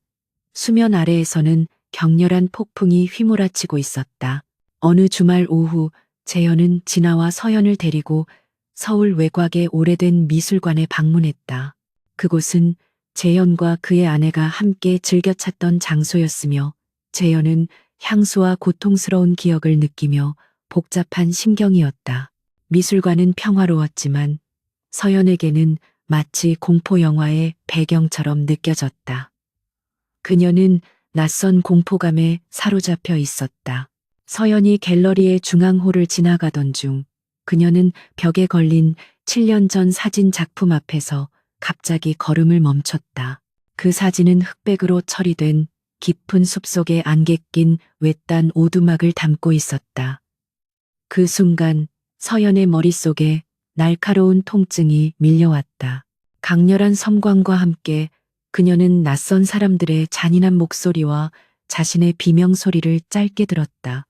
수면 아래에서는 격렬한 폭풍이 휘몰아치고 있었다. 어느 주말 오후 재현은 진아와 서연을 데리고 서울 외곽의 오래된 미술관에 방문했다. 그곳은 재현과 그의 아내가 함께 즐겨 찾던 장소였으며 재현은 향수와 고통스러운 기억을 느끼며 복잡한 심경이었다. 미술관은 평화로웠지만 서연에게는 마치 공포 영화의 배경처럼 느껴졌다. 그녀는 낯선 공포감에 사로잡혀 있었다. 서연이 갤러리의 중앙홀을 지나가던 중 그녀는 벽에 걸린 7년 전 사진 작품 앞에서 갑자기 걸음을 멈췄다. 그 사진은 흑백으로 처리된 깊은 숲속에 안개 낀 외딴 오두막을 담고 있었다. 그 순간 서연의 머릿속에 날카로운 통증이 밀려왔다. 강렬한 섬광과 함께 그녀는 낯선 사람들의 잔인한 목소리와 자신의 비명소리를 짧게 들었다.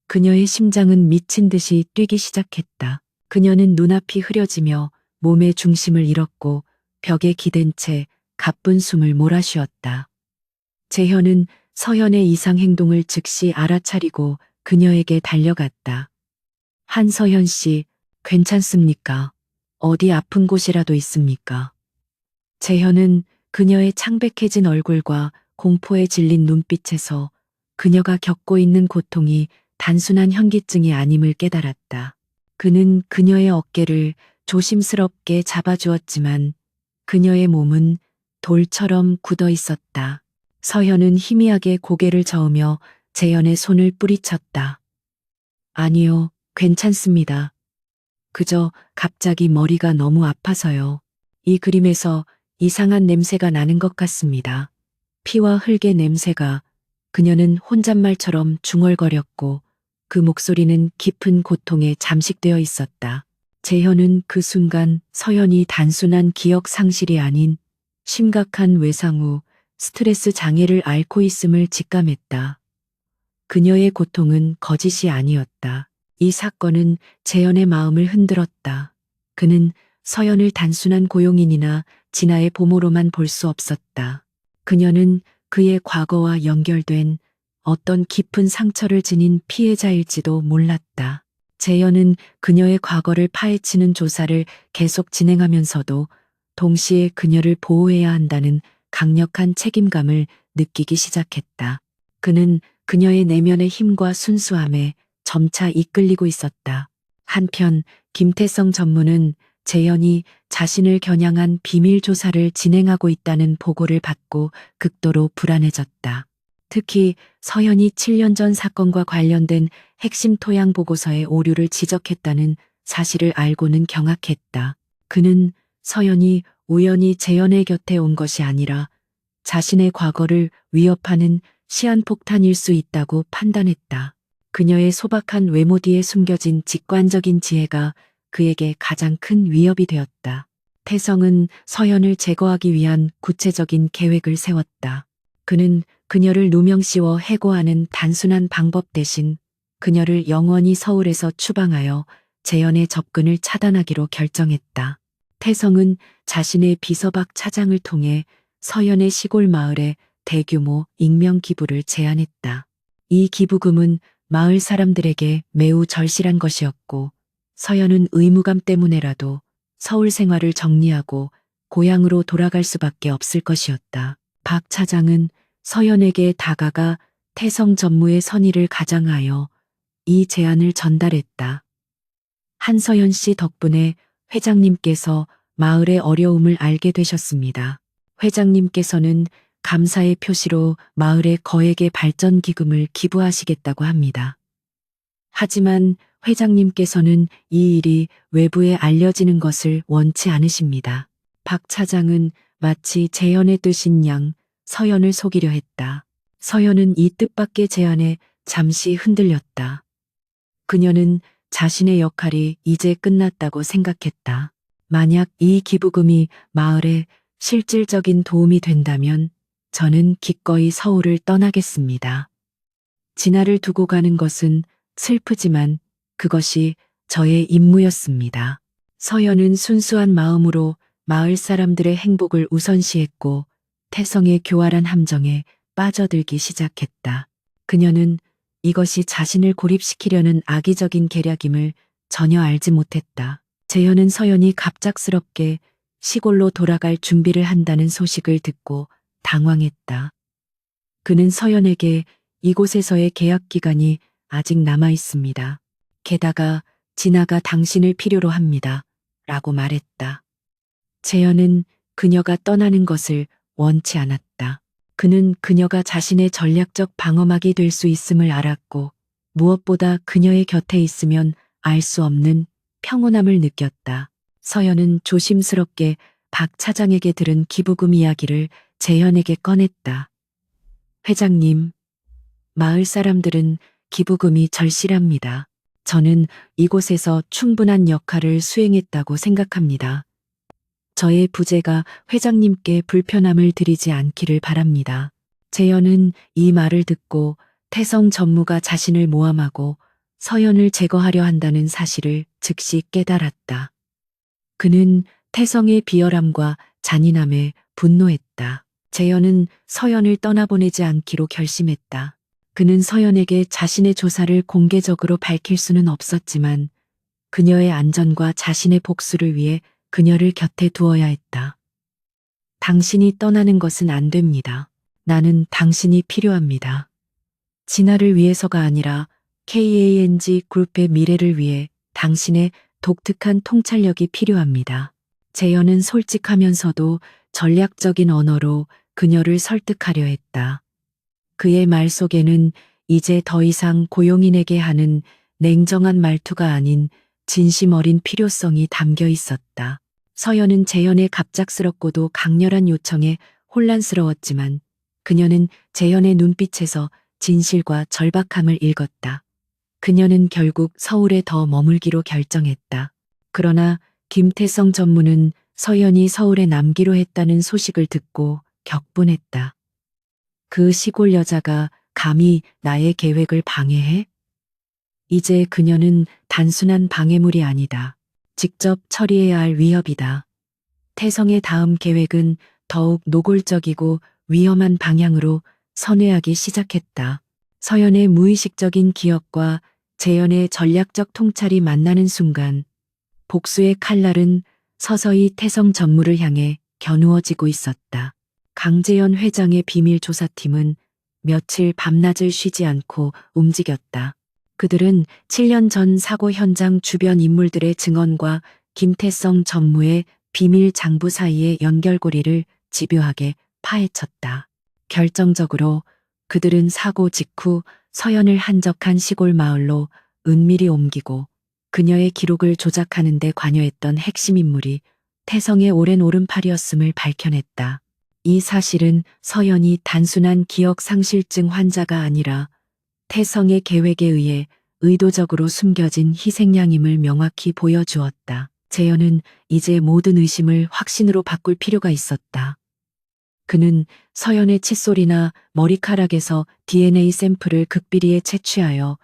그녀의 심장은 미친 듯이 뛰기 시작했다. 그녀는 눈앞이 흐려지며 몸의 중심을 잃었고 벽에 기댄 채 가쁜 숨을 몰아쉬었다. 재현은 서연의 이상 행동을 즉시 알아차리고 그녀에게 달려갔다. 한서연 씨, 괜찮습니까? 어디 아픈 곳이라도 있습니까? 재현은 그녀의 창백해진 얼굴과 공포에 질린 눈빛에서 그녀가 겪고 있는 고통이 단순한 현기증이 아님을 깨달았다. 그는 그녀의 어깨를 조심스럽게 잡아주었지만 그녀의 몸은 돌처럼 굳어 있었다. 서현은 희미하게 고개를 저으며 재현의 손을 뿌리쳤다. 아니요, 괜찮습니다. 그저 갑자기 머리가 너무 아파서요. 이 그림에서 이상한 냄새가 나는 것 같습니다. 피와 흙의 냄새가. 그녀는 혼잣말처럼 중얼거렸고 그 목소리는 깊은 고통에 잠식되어 있었다. 재현은 그 순간 서연이 단순한 기억 상실이 아닌 심각한 외상 후 스트레스 장애를 앓고 있음을 직감했다. 그녀의 고통은 거짓이 아니었다. 이 사건은 재현의 마음을 흔들었다. 그는 서연을 단순한 고용인이나 진아의 보모로만 볼 수 없었다. 그녀는 그의 과거와 연결된 어떤 깊은 상처를 지닌 피해자일지도 몰랐다. 재현은 그녀의 과거를 파헤치는 조사를 계속 진행하면서도 동시에 그녀를 보호해야 한다는 강력한 책임감을 느끼기 시작했다. 그는 그녀의 내면의 힘과 순수함에 점차 이끌리고 있었다. 한편 김태성 전무는 재현이 자신을 겨냥한 비밀 조사를 진행하고 있다는 보고를 받고 극도로 불안해졌다. 특히 서연이 7년 전 사건과 관련된 핵심 토양 보고서의 오류를 지적했다는 사실을 알고는 경악했다. 그는 서연이 우연히 재현의 곁에 온 것이 아니라 자신의 과거를 위협하는 시한폭탄일 수 있다고 판단했다. 그녀의 소박한 외모 뒤에 숨겨진 직관적인 지혜가 그에게 가장 큰 위협이 되었다. 태성은 서연을 제거하기 위한 구체적인 계획을 세웠다. 그는 그녀를 누명씌워 해고하는 단순한 방법 대신 그녀를 영원히 서울에서 추방하여 재현의 접근을 차단하기로 결정했다. 태성은 자신의 비서박 차장을 통해 서연의 시골 마을에 대규모 익명 기부를 제안했다. 이 기부금은 마을 사람들에게 매우 절실한 것이었고 서연은 의무감 때문에라도 서울 생활을 정리하고 고향으로 돌아갈 수밖에 없을 것이었다. 박 차장은 서연에게 다가가 태성 전무의 선의를 가장하여 이 제안을 전달했다. 한서연 씨 덕분에 회장님께서 마을의 어려움을 알게 되셨습니다. 회장님께서는 감사의 표시로 마을의 거액의 발전 기금을 기부하시겠다고 합니다. 하지만 회장님께서는 이 일이 외부에 알려지는 것을 원치 않으십니다. 박 차장은 마치 재현의 뜻인 양 서연을 속이려 했다. 서연은 이 뜻밖의 제안에 잠시 흔들렸다. 그녀는 자신의 역할이 이제 끝났다고 생각했다. 만약 이 기부금이 마을에 실질적인 도움이 된다면 저는 기꺼이 서울을 떠나겠습니다. 진아를 두고 가는 것은 슬프지만 그것이 저의 임무였습니다. 서연은 순수한 마음으로 마을 사람들의 행복을 우선시했고 태성의 교활한 함정에 빠져들기 시작했다. 그녀는 이것이 자신을 고립시키려는 악의적인 계략임을 전혀 알지 못했다. 재현은 서연이 갑작스럽게 시골로 돌아갈 준비를 한다는 소식을 듣고 당황했다. 그는 서연에게 이곳에서의 계약 기간이 아직 남아 있습니다. 게다가 진아가 당신을 필요로 합니다. 라고 말했다. 재현은 그녀가 떠나는 것을 원치 않았다. 그는 그녀가 자신의 전략적 방어막이 될 수 있음을 알았고 무엇보다 그녀의 곁에 있으면 알 수 없는 평온함을 느꼈다. 서연은 조심스럽게 박 차장에게 들은 기부금 이야기를 재현에게 꺼냈다. 회장님, 마을 사람들은 기부금이 절실합니다. 저는 이곳에서 충분한 역할을 수행했다고 생각합니다. 저의 부재가 회장님께 불편함을 드리지 않기를 바랍니다. 재현은 이 말을 듣고 태성 전무가 자신을 모함하고 서연을 제거하려 한다는 사실을 즉시 깨달았다. 그는 태성의 비열함과 잔인함에 분노했다. 재현은 서연을 떠나보내지 않기로 결심했다. 그는 서연에게 자신의 조사를 공개적으로 밝힐 수는 없었지만 그녀의 안전과 자신의 복수를 위해 그녀를 곁에 두어야 했다. 당신이 떠나는 것은 안 됩니다. 나는 당신이 필요합니다. 진아를 위해서가 아니라 KANG 그룹의 미래를 위해 당신의 독특한 통찰력이 필요합니다. 재현은 솔직하면서도 전략적인 언어로 그녀를 설득하려 했다. 그의 말 속에는 이제 더 이상 고용인에게 하는 냉정한 말투가 아닌 진심 어린 필요성이 담겨 있었다. 서연은 재현의 갑작스럽고도 강렬한 요청에 혼란스러웠지만 그녀는 재현의 눈빛에서 진실과 절박함을 읽었다. 그녀는 결국 서울에 더 머물기로 결정했다. 그러나 김태성 전무는 서연이 서울에 남기로 했다는 소식을 듣고 격분했다. 그 시골 여자가 감히 나의 계획을 방해해? 이제 그녀는 단순한 방해물이 아니다. 직접 처리해야 할 위협이다. 태성의 다음 계획은 더욱 노골적이고 위험한 방향으로 선회하기 시작했다. 서연의 무의식적인 기억과 재현의 전략적 통찰이 만나는 순간 복수의 칼날은 서서히 태성 전무를 향해 겨누어지고 있었다. 강재현 회장의 비밀 조사팀은 며칠 밤낮을 쉬지 않고 움직였다. 그들은 7년 전 사고 현장 주변 인물들의 증언과 김태성 전무의 비밀 장부 사이의 연결고리를 집요하게 파헤쳤다. 결정적으로 그들은 사고 직후 서연을 한적한 시골 마을로 은밀히 옮기고 그녀의 기록을 조작하는 데 관여했던 핵심 인물이 태성의 오랜 오른팔이었음을 밝혀냈다. 이 사실은 서연이 단순한 기억 상실증 환자가 아니라 태성의 계획에 의해 의도적으로 숨겨진 희생양임을 명확히 보여주었다. 재현은 이제 모든 의심을 확신으로 바꿀 필요가 있었다. 그는 서연의 칫솔이나 머리카락에서 DNA 샘플을 극비리에 채취하여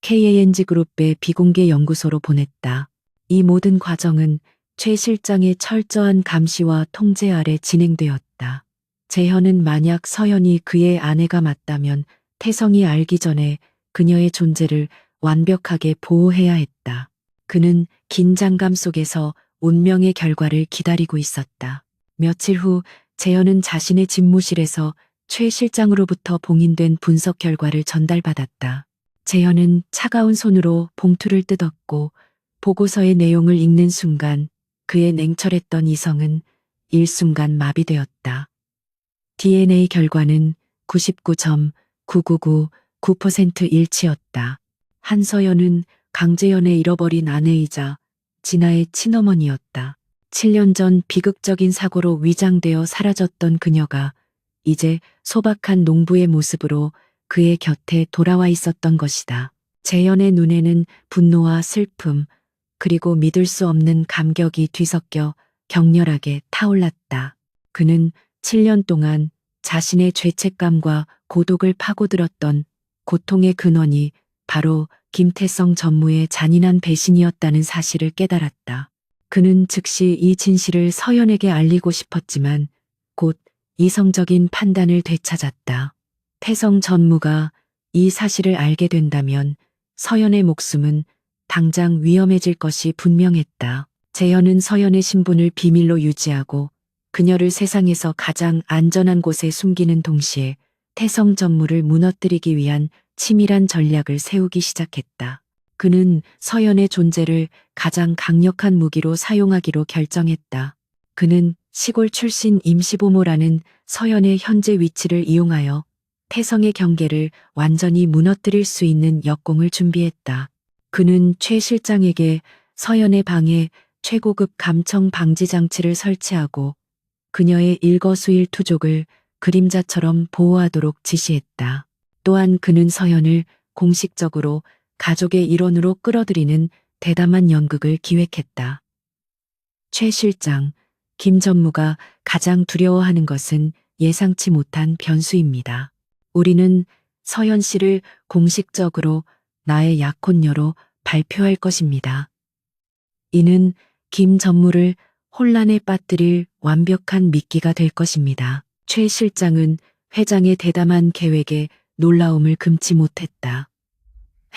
KANG 그룹의 비공개 연구소로 보냈다. 이 모든 과정은 최 실장의 철저한 감시와 통제 아래 진행되었다. 재현은 만약 서연이 그의 아내가 맞다면 태성이 알기 전에 그녀의 존재를 완벽하게 보호해야 했다. 그는 긴장감 속에서 운명의 결과를 기다리고 있었다. 며칠 후 재현은 자신의 집무실에서 최 실장으로부터 봉인된 분석 결과를 전달받았다. 재현은 차가운 손으로 봉투를 뜯었고 보고서의 내용을 읽는 순간 그의 냉철했던 이성은 일순간 마비되었다. DNA 결과는 99.9999% 일치였다. 한서연은 강재현의 잃어버린 아내이자 진아의 친어머니였다. 7년 전 비극적인 사고로 위장되어 사라졌던 그녀가 이제 소박한 농부의 모습으로 그의 곁에 돌아와 있었던 것이다. 재현의 눈에는 분노와 슬픔, 그리고 믿을 수 없는 감격이 뒤섞여 격렬하게 타올랐다. 그는 7년 동안 자신의 죄책감과 고독을 파고들었던 고통의 근원이 바로 김태성 전무의 잔인한 배신이었다는 사실을 깨달았다. 그는 즉시 이 진실을 서연에게 알리고 싶었지만 곧 이성적인 판단을 되찾았다. 태성 전무가 이 사실을 알게 된다면 서연의 목숨은 당장 위험해질 것이 분명했다. 재현은 서연의 신분을 비밀로 유지하고 그녀를 세상에서 가장 안전한 곳에 숨기는 동시에 태성 전무를 무너뜨리기 위한 치밀한 전략을 세우기 시작했다. 그는 서연의 존재를 가장 강력한 무기로 사용하기로 결정했다. 그는 시골 출신 임시보모라는 서연의 현재 위치를 이용하여 태성의 경계를 완전히 무너뜨릴 수 있는 역공을 준비했다. 그는 최 실장에게 서연의 방에 최고급 감청 방지 장치를 설치하고 그녀의 일거수일투족을 그림자처럼 보호하도록 지시했다. 또한 그는 서연을 공식적으로 가족의 일원으로 끌어들이는 대담한 연극을 기획했다. 최 실장, 김 전무가 가장 두려워하는 것은 예상치 못한 변수입니다. 우리는 서연 씨를 공식적으로 나의 약혼녀로 발표할 것입니다. 이는 김 전무를 혼란에 빠뜨릴 완벽한 미끼가 될 것입니다. 최 실장은 회장의 대담한 계획에 놀라움을 금치 못했다.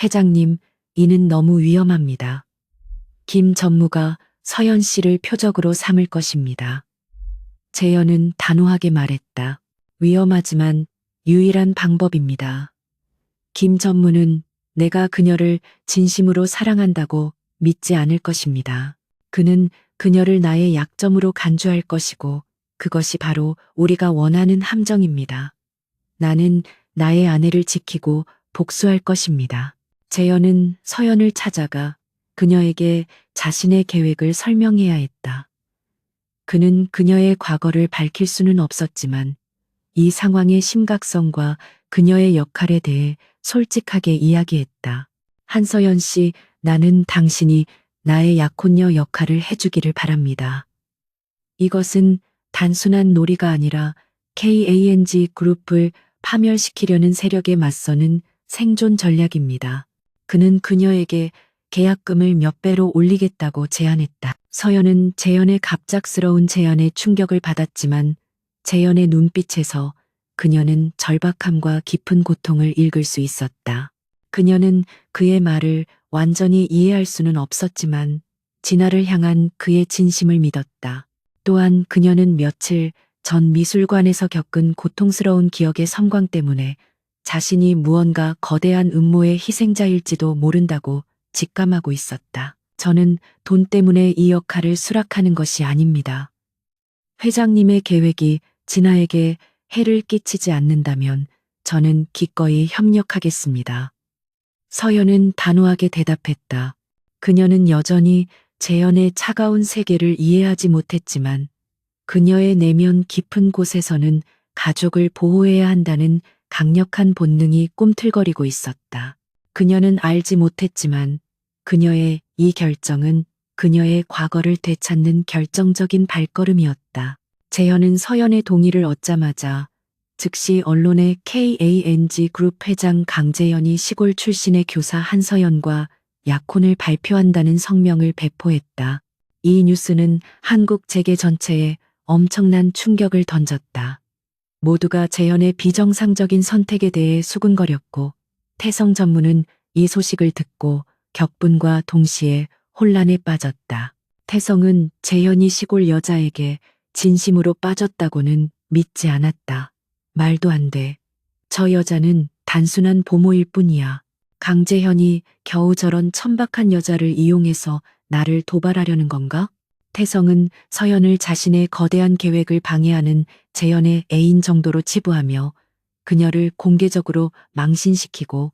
회장님, 이는 너무 위험합니다. 김 전무가 서연 씨를 표적으로 삼을 것입니다. 재현은 단호하게 말했다. 위험하지만 유일한 방법입니다. 김 전무는 내가 그녀를 진심으로 사랑한다고 믿지 않을 것입니다. 그는 그녀를 나의 약점으로 간주할 것이고 그것이 바로 우리가 원하는 함정입니다. 나는 나의 아내를 지키고 복수할 것입니다. 재현은 서연을 찾아가 그녀에게 자신의 계획을 설명해야 했다. 그는 그녀의 과거를 밝힐 수는 없었지만 이 상황의 심각성과 그녀의 역할에 대해 솔직하게 이야기했다. 한서연 씨, 나는 당신이 나의 약혼녀 역할을 해주기를 바랍니다. 이것은 단순한 놀이가 아니라 KANG 그룹을 파멸시키려는 세력에 맞서는 생존 전략입니다. 그는 그녀에게 계약금을 몇 배로 올리겠다고 제안했다. 서연은 재현의 갑작스러운 제안에 충격을 받았지만 재현의 눈빛에서 그녀는 절박함과 깊은 고통을 읽을 수 있었다. 그녀는 그의 말을 완전히 이해할 수는 없었지만 진아를 향한 그의 진심을 믿었다. 또한 그녀는 며칠 전 미술관에서 겪은 고통스러운 기억의 섬광 때문에 자신이 무언가 거대한 음모의 희생자일지도 모른다고 직감하고 있었다. 저는 돈 때문에 이 역할을 수락하는 것이 아닙니다. 회장님의 계획이 진아에게 해를 끼치지 않는다면 저는 기꺼이 협력하겠습니다. 서연은 단호하게 대답했다. 그녀는 여전히 재현의 차가운 세계를 이해하지 못했지만 그녀의 내면 깊은 곳에서는 가족을 보호해야 한다는 강력한 본능이 꿈틀거리고 있었다. 그녀는 알지 못했지만 그녀의 이 결정은 그녀의 과거를 되찾는 결정적인 발걸음이었다. 재현은 서연의 동의를 얻자마자 즉시 언론에 KANG 그룹 회장 강재현이 시골 출신의 교사 한서연과 약혼을 발표한다는 성명을 배포했다. 이 뉴스는 한국 재계 전체에 엄청난 충격을 던졌다. 모두가 재현의 비정상적인 선택에 대해 수군거렸고 태성 전무는 이 소식을 듣고 격분과 동시에 혼란에 빠졌다. 태성은 재현이 시골 여자에게 진심으로 빠졌다고는 믿지 않았다. 말도 안 돼. 저 여자는 단순한 보모일 뿐이야. 강재현이 겨우 저런 천박한 여자를 이용해서 나를 도발하려는 건가? 태성은 서연을 자신의 거대한 계획을 방해하는 재현의 애인 정도로 치부하며 그녀를 공개적으로 망신시키고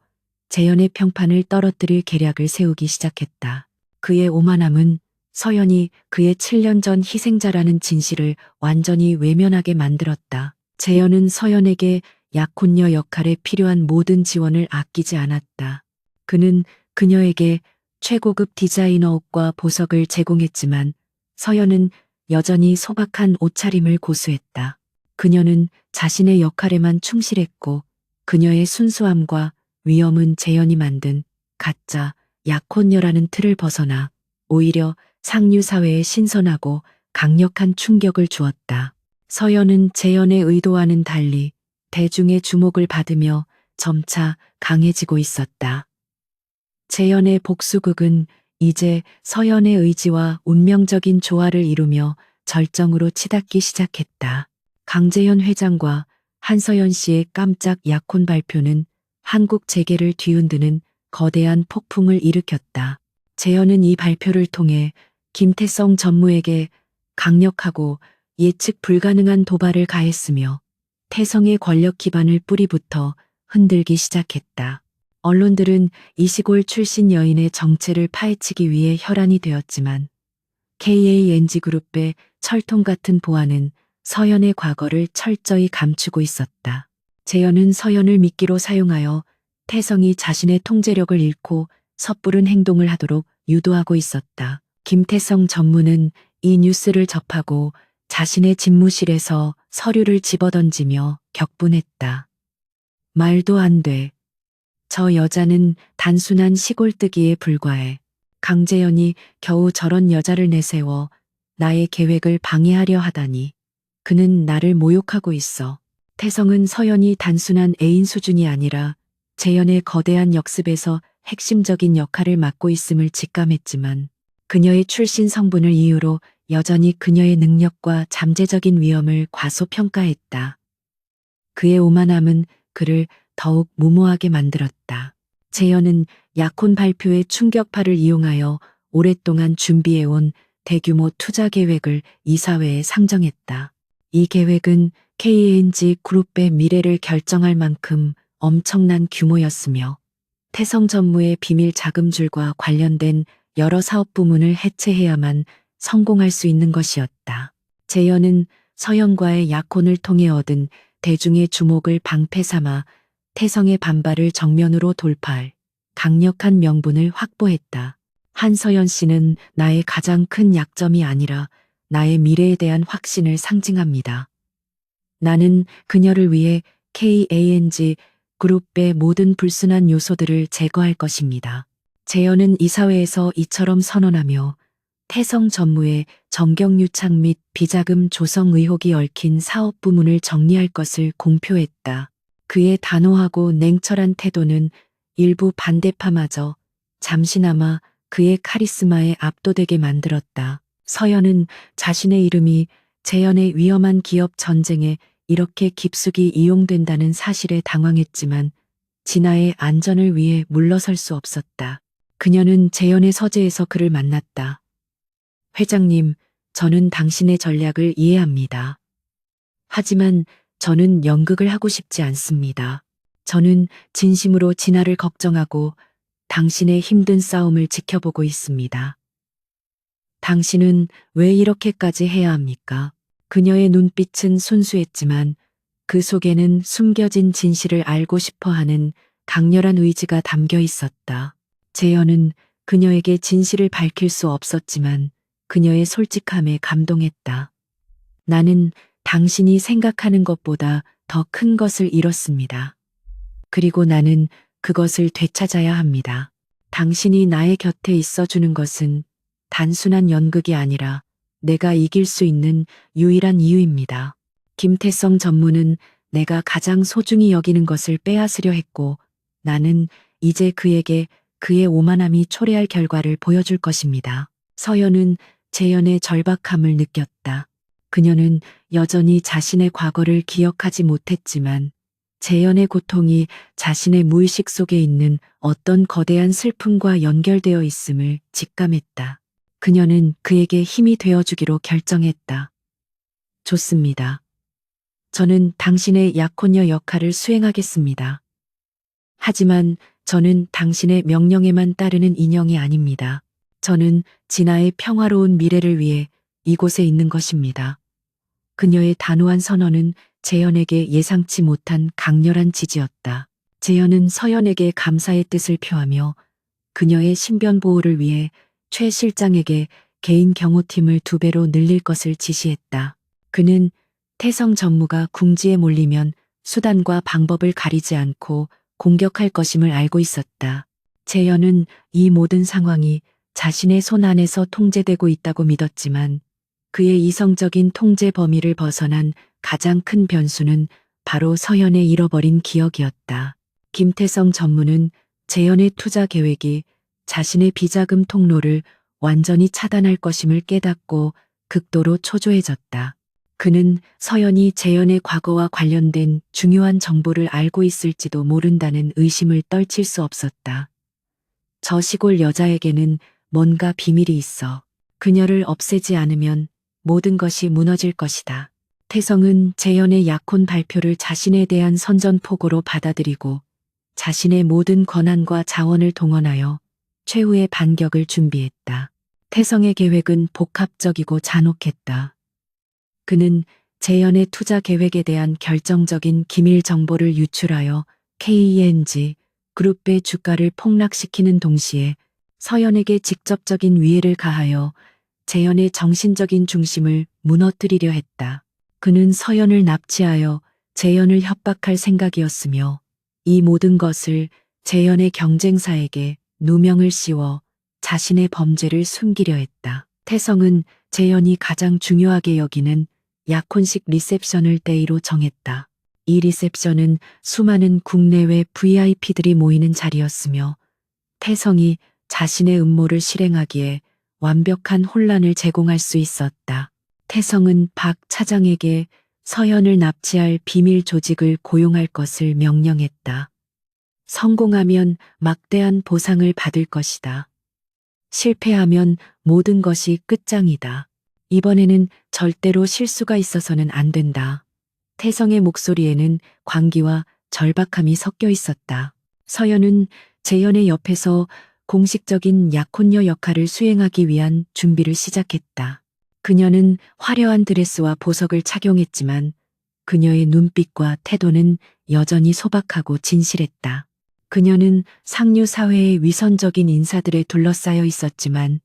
재현의 평판을 떨어뜨릴 계략을 세우기 시작했다. 그의 오만함은 서연이 그의 7년 전 희생자라는 진실을 완전히 외면하게 만들었다. 재현은 서연에게 약혼녀 역할에 필요한 모든 지원을 아끼지 않았다. 그는 그녀에게 최고급 디자이너 옷과 보석을 제공했지만 서연은 여전히 소박한 옷차림을 고수했다. 그녀는 자신의 역할에만 충실했고 그녀의 순수함과 위엄은 재현이 만든 가짜 약혼녀라는 틀을 벗어나 오히려 상류 사회에 신선하고 강력한 충격을 주었다. 서연은 재현의 의도와는 달리 대중의 주목을 받으며 점차 강해지고 있었다. 재현의 복수극은 이제 서연의 의지와 운명적인 조화를 이루며 절정으로 치닫기 시작했다. 강재현 회장과 한서연 씨의 깜짝 약혼 발표는 한국 재계를 뒤흔드는 거대한 폭풍을 일으켰다. 재현은 이 발표를 통해 김태성 전무에게 강력하고 예측 불가능한 도발을 가했으며 태성의 권력 기반을 뿌리부터 흔들기 시작했다. 언론들은 이시골 출신 여인의 정체를 파헤치기 위해 혈안이 되었지만 KANG그룹의 철통 같은 보안은 서연의 과거를 철저히 감추고 있었다. 재현은 서연을 미끼로 사용하여 태성이 자신의 통제력을 잃고 섣부른 행동을 하도록 유도하고 있었다. 김태성 전무는 이 뉴스를 접하고 자신의 집무실에서 서류를 집어던지며 격분했다. 말도 안 돼. 저 여자는 단순한 시골뜨기에 불과해. 강재현이 겨우 저런 여자를 내세워 나의 계획을 방해하려 하다니. 그는 나를 모욕하고 있어. 태성은 서연이 단순한 애인 수준이 아니라 재현의 거대한 역습에서 핵심적인 역할을 맡고 있음을 직감했지만 그녀의 출신 성분을 이유로 여전히 그녀의 능력과 잠재적인 위험을 과소평가했다. 그의 오만함은 그를 더욱 무모하게 만들었다. 재현은 약혼 발표의 충격파를 이용하여 오랫동안 준비해온 대규모 투자 계획을 이사회에 상정했다. 이 계획은 KNG 그룹의 미래를 결정할 만큼 엄청난 규모였으며 태성 전무의 비밀 자금줄과 관련된 여러 사업 부문을 해체해야만 성공할 수 있는 것이었다. 재현은 서연과의 약혼을 통해 얻은 대중의 주목을 방패 삼아 태성의 반발을 정면으로 돌파할 강력한 명분을 확보했다. 한서연 씨는 나의 가장 큰 약점이 아니라 나의 미래에 대한 확신을 상징합니다. 나는 그녀를 위해 KANG 그룹의 모든 불순한 요소들을 제거할 것입니다. 재현은 이사회에서 이처럼 선언하며 태성 전무의 정경유착 및 비자금 조성 의혹이 얽힌 사업 부문을 정리할 것을 공표했다. 그의 단호하고 냉철한 태도는 일부 반대파마저 잠시나마 그의 카리스마에 압도되게 만들었다. 서연은 자신의 이름이 재현의 위험한 기업 전쟁에 이렇게 깊숙이 이용된다는 사실에 당황했지만 진아의 안전을 위해 물러설 수 없었다. 그녀는 재현의 서재에서 그를 만났다. 회장님, 저는 당신의 전략을 이해합니다. 하지만 저는 연극을 하고 싶지 않습니다. 저는 진심으로 진아를 걱정하고 당신의 힘든 싸움을 지켜보고 있습니다. 당신은 왜 이렇게까지 해야 합니까? 그녀의 눈빛은 순수했지만 그 속에는 숨겨진 진실을 알고 싶어 하는 강렬한 의지가 담겨 있었다. 재현은 그녀에게 진실을 밝힐 수 없었지만 그녀의 솔직함에 감동했다. 나는 당신이 생각하는 것보다 더 큰 것을 잃었습니다. 그리고 나는 그것을 되찾아야 합니다. 당신이 나의 곁에 있어주는 것은 단순한 연극이 아니라 내가 이길 수 있는 유일한 이유입니다. 김태성 전무는 내가 가장 소중히 여기는 것을 빼앗으려 했고 나는 이제 그에게 그의 오만함이 초래할 결과를 보여줄 것입니다. 서연은 재현의 절박함을 느꼈다. 그녀는 여전히 자신의 과거를 기억하지 못했지만 재현의 고통이 자신의 무의식 속에 있는 어떤 거대한 슬픔과 연결되어 있음을 직감했다. 그녀는 그에게 힘이 되어주기로 결정했다. 좋습니다. 저는 당신의 약혼녀 역할을 수행하겠습니다. 하지만 저는 당신의 명령에만 따르는 인형이 아닙니다. 저는 진아의 평화로운 미래를 위해 이곳에 있는 것입니다. 그녀의 단호한 선언은 재현에게 예상치 못한 강렬한 지지였다. 재현은 서연에게 감사의 뜻을 표하며 그녀의 신변 보호를 위해 최 실장에게 개인 경호팀을 2배로 늘릴 것을 지시했다. 그는 태성 전무가 궁지에 몰리면 수단과 방법을 가리지 않고 공격할 것임을 알고 있었다. 재현은 이 모든 상황이 자신의 손 안에서 통제되고 있다고 믿었지만 그의 이성적인 통제 범위를 벗어난 가장 큰 변수는 바로 서연의 잃어버린 기억이었다. 김태성 전무는 재현의 투자 계획이 자신의 비자금 통로를 완전히 차단할 것임을 깨닫고 극도로 초조해졌다. 그는 서연이 재현의 과거와 관련된 중요한 정보를 알고 있을지도 모른다는 의심을 떨칠 수 없었다. 저 시골 여자에게는 뭔가 비밀이 있어. 그녀를 없애지 않으면 모든 것이 무너질 것이다. 태성은 재현의 약혼 발표를 자신에 대한 선전포고로 받아들이고 자신의 모든 권한과 자원을 동원하여 최후의 반격을 준비했다. 태성의 계획은 복합적이고 잔혹했다. 그는 재현의 투자 계획에 대한 결정적인 기밀 정보를 유출하여 KENG 그룹의 주가를 폭락시키는 동시에 서연에게 직접적인 위해를 가하여 재현의 정신적인 중심을 무너뜨리려 했다. 그는 서연을 납치하여 재현을 협박할 생각이었으며 이 모든 것을 재현의 경쟁사에게 누명을 씌워 자신의 범죄를 숨기려 했다. 태성은 재현이 가장 중요하게 여기는 약혼식 리셉션을 때이로 정했다. 이 리셉션은 수많은 국내외 VIP들이 모이는 자리였으며 태성이 자신의 음모를 실행하기에 완벽한 혼란을 제공할 수 있었다. 태성은 박 차장에게 서연을 납치할 비밀 조직을 고용할 것을 명령했다. 성공하면 막대한 보상을 받을 것이다. 실패하면 모든 것이 끝장이다. 이번에는 절대로 실수가 있어서는 안 된다. 태성의 목소리에는 광기와 절박함이 섞여 있었다. 서연은 재현의 옆에서 공식적인 약혼녀 역할을 수행하기 위한 준비를 시작했다. 그녀는 화려한 드레스와 보석을 착용했지만 그녀의 눈빛과 태도는 여전히 소박하고 진실했다. 그녀는 상류 사회의 위선적인 인사들에 둘러싸여 있었지만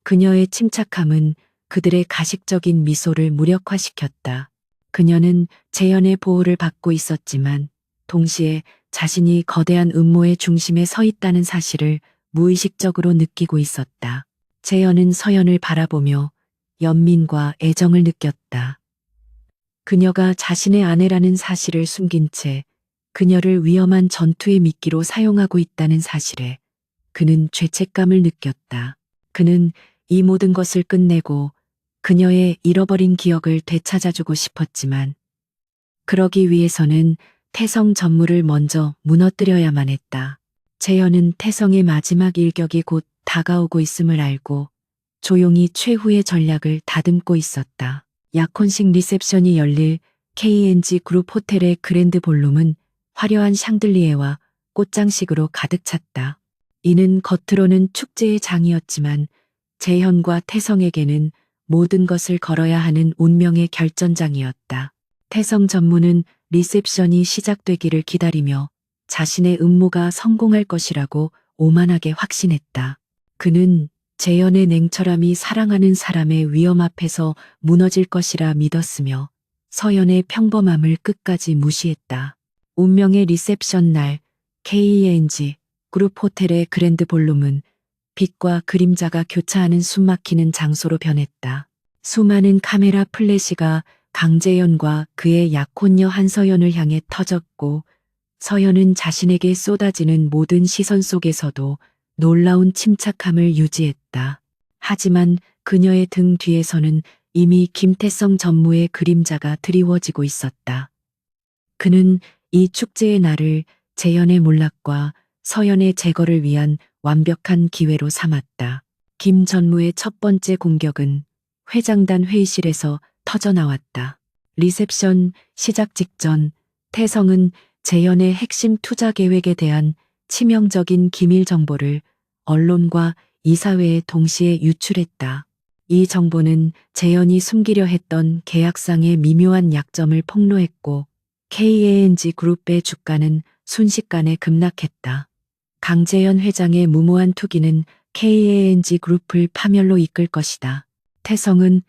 그녀의 침착함은 그들의 가식적인 미소를 무력화시켰다. 그녀는 재현의 보호를 받고 있었지만 동시에 자신이 거대한 음모의 중심에 서 있다는 사실을 무의식적으로 느끼고 있었다. 재현은 서연을 바라보며 연민과 애정을 느꼈다. 그녀가 자신의 아내라는 사실을 숨긴 채 그녀를 위험한 전투의 미끼로 사용하고 있다는 사실에 그는 죄책감을 느꼈다. 그는 이 모든 것을 끝내고 그녀의 잃어버린 기억을 되찾아주고 싶었지만 그러기 위해서는 태성 전무를 먼저 무너뜨려야만 했다. 재현은 태성의 마지막 일격이 곧 다가오고 있음을 알고 조용히 최후의 전략을 다듬고 있었다. 약혼식 리셉션이 열릴 KNG 그룹 호텔의 그랜드 볼룸은 화려한 샹들리에와 꽃장식으로 가득 찼다. 이는 겉으로는 축제의 장이었지만 재현과 태성에게는 모든 것을 걸어야 하는 운명의 결전장이었다. 태성 전무는 리셉션이 시작되기를 기다리며 자신의 음모가 성공할 것이라고 오만하게 확신했다. 그는 재현의 냉철함이 사랑하는 사람의 위험 앞에서 무너질 것이라 믿었으며 서연의 평범함을 끝까지 무시했다. 운명의 리셉션 날 KENG 그룹 호텔의 그랜드 볼룸은 빛과 그림자가 교차하는 숨막히는 장소로 변했다. 수많은 카메라 플래시가 강재현과 그의 약혼녀 한서연을 향해 터졌고 서연은 자신에게 쏟아지는 모든 시선 속에서도 놀라운 침착함을 유지했다. 하지만 그녀의 등 뒤에서는 이미 김태성 전무의 그림자가 드리워지고 있었다. 그는 이 축제의 날을 재현의 몰락과 서연의 제거를 위한 완벽한 기회로 삼았다. 김 전무의 첫 번째 공격은 회장단 회의실에서 터져나왔다. 리셉션 시작 직전 태성은 재현의 핵심 투자 계획에 대한 치명적인 기밀 정보를 언론과 이사회에 동시에 유출했다. 이 정보는 재현이 숨기려 했던 계약상의 미묘한 약점을 폭로했고 KANG 그룹의 주가는 순식간에 급락했다. 강재현 회장의 무모한 투기는 KANG 그룹을 파멸로 이끌 것이다. 태성은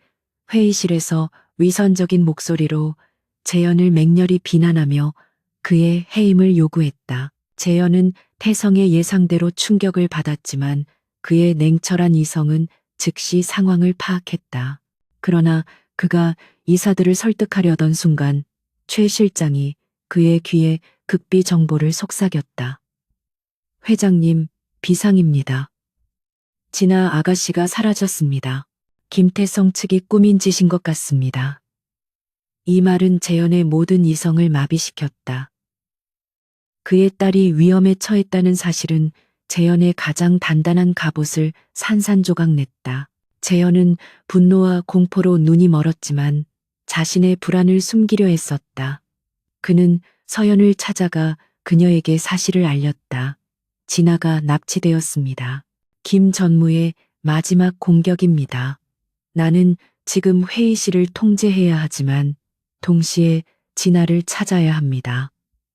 회의실에서 위선적인 목소리로 재현을 맹렬히 비난하며 그의 해임을 요구했다. 재현은 태성의 예상대로 충격을 받았지만 그의 냉철한 이성은 즉시 상황을 파악했다. 그러나 그가 이사들을 설득하려던 순간 최 실장이 그의 귀에 극비 정보를 속삭였다. 회장님, 비상입니다. 진아 아가씨가 사라졌습니다. 김태성 측이 꾸민 짓인 것 같습니다. 이 말은 재현의 모든 이성을 마비시켰다. 그의 딸이 위험에 처했다는 사실은 재현의 가장 단단한 갑옷을 산산조각 냈다. 재현은 분노와 공포로 눈이 멀었지만 자신의 불안을 숨기려 했었다. 그는 서연을 찾아가 그녀에게 사실을 알렸다. 진아가 납치되었습니다. 김 전무의 마지막 공격입니다. 나는 지금 회의실을 통제해야 하지만 동시에 진아를 찾아야 합니다.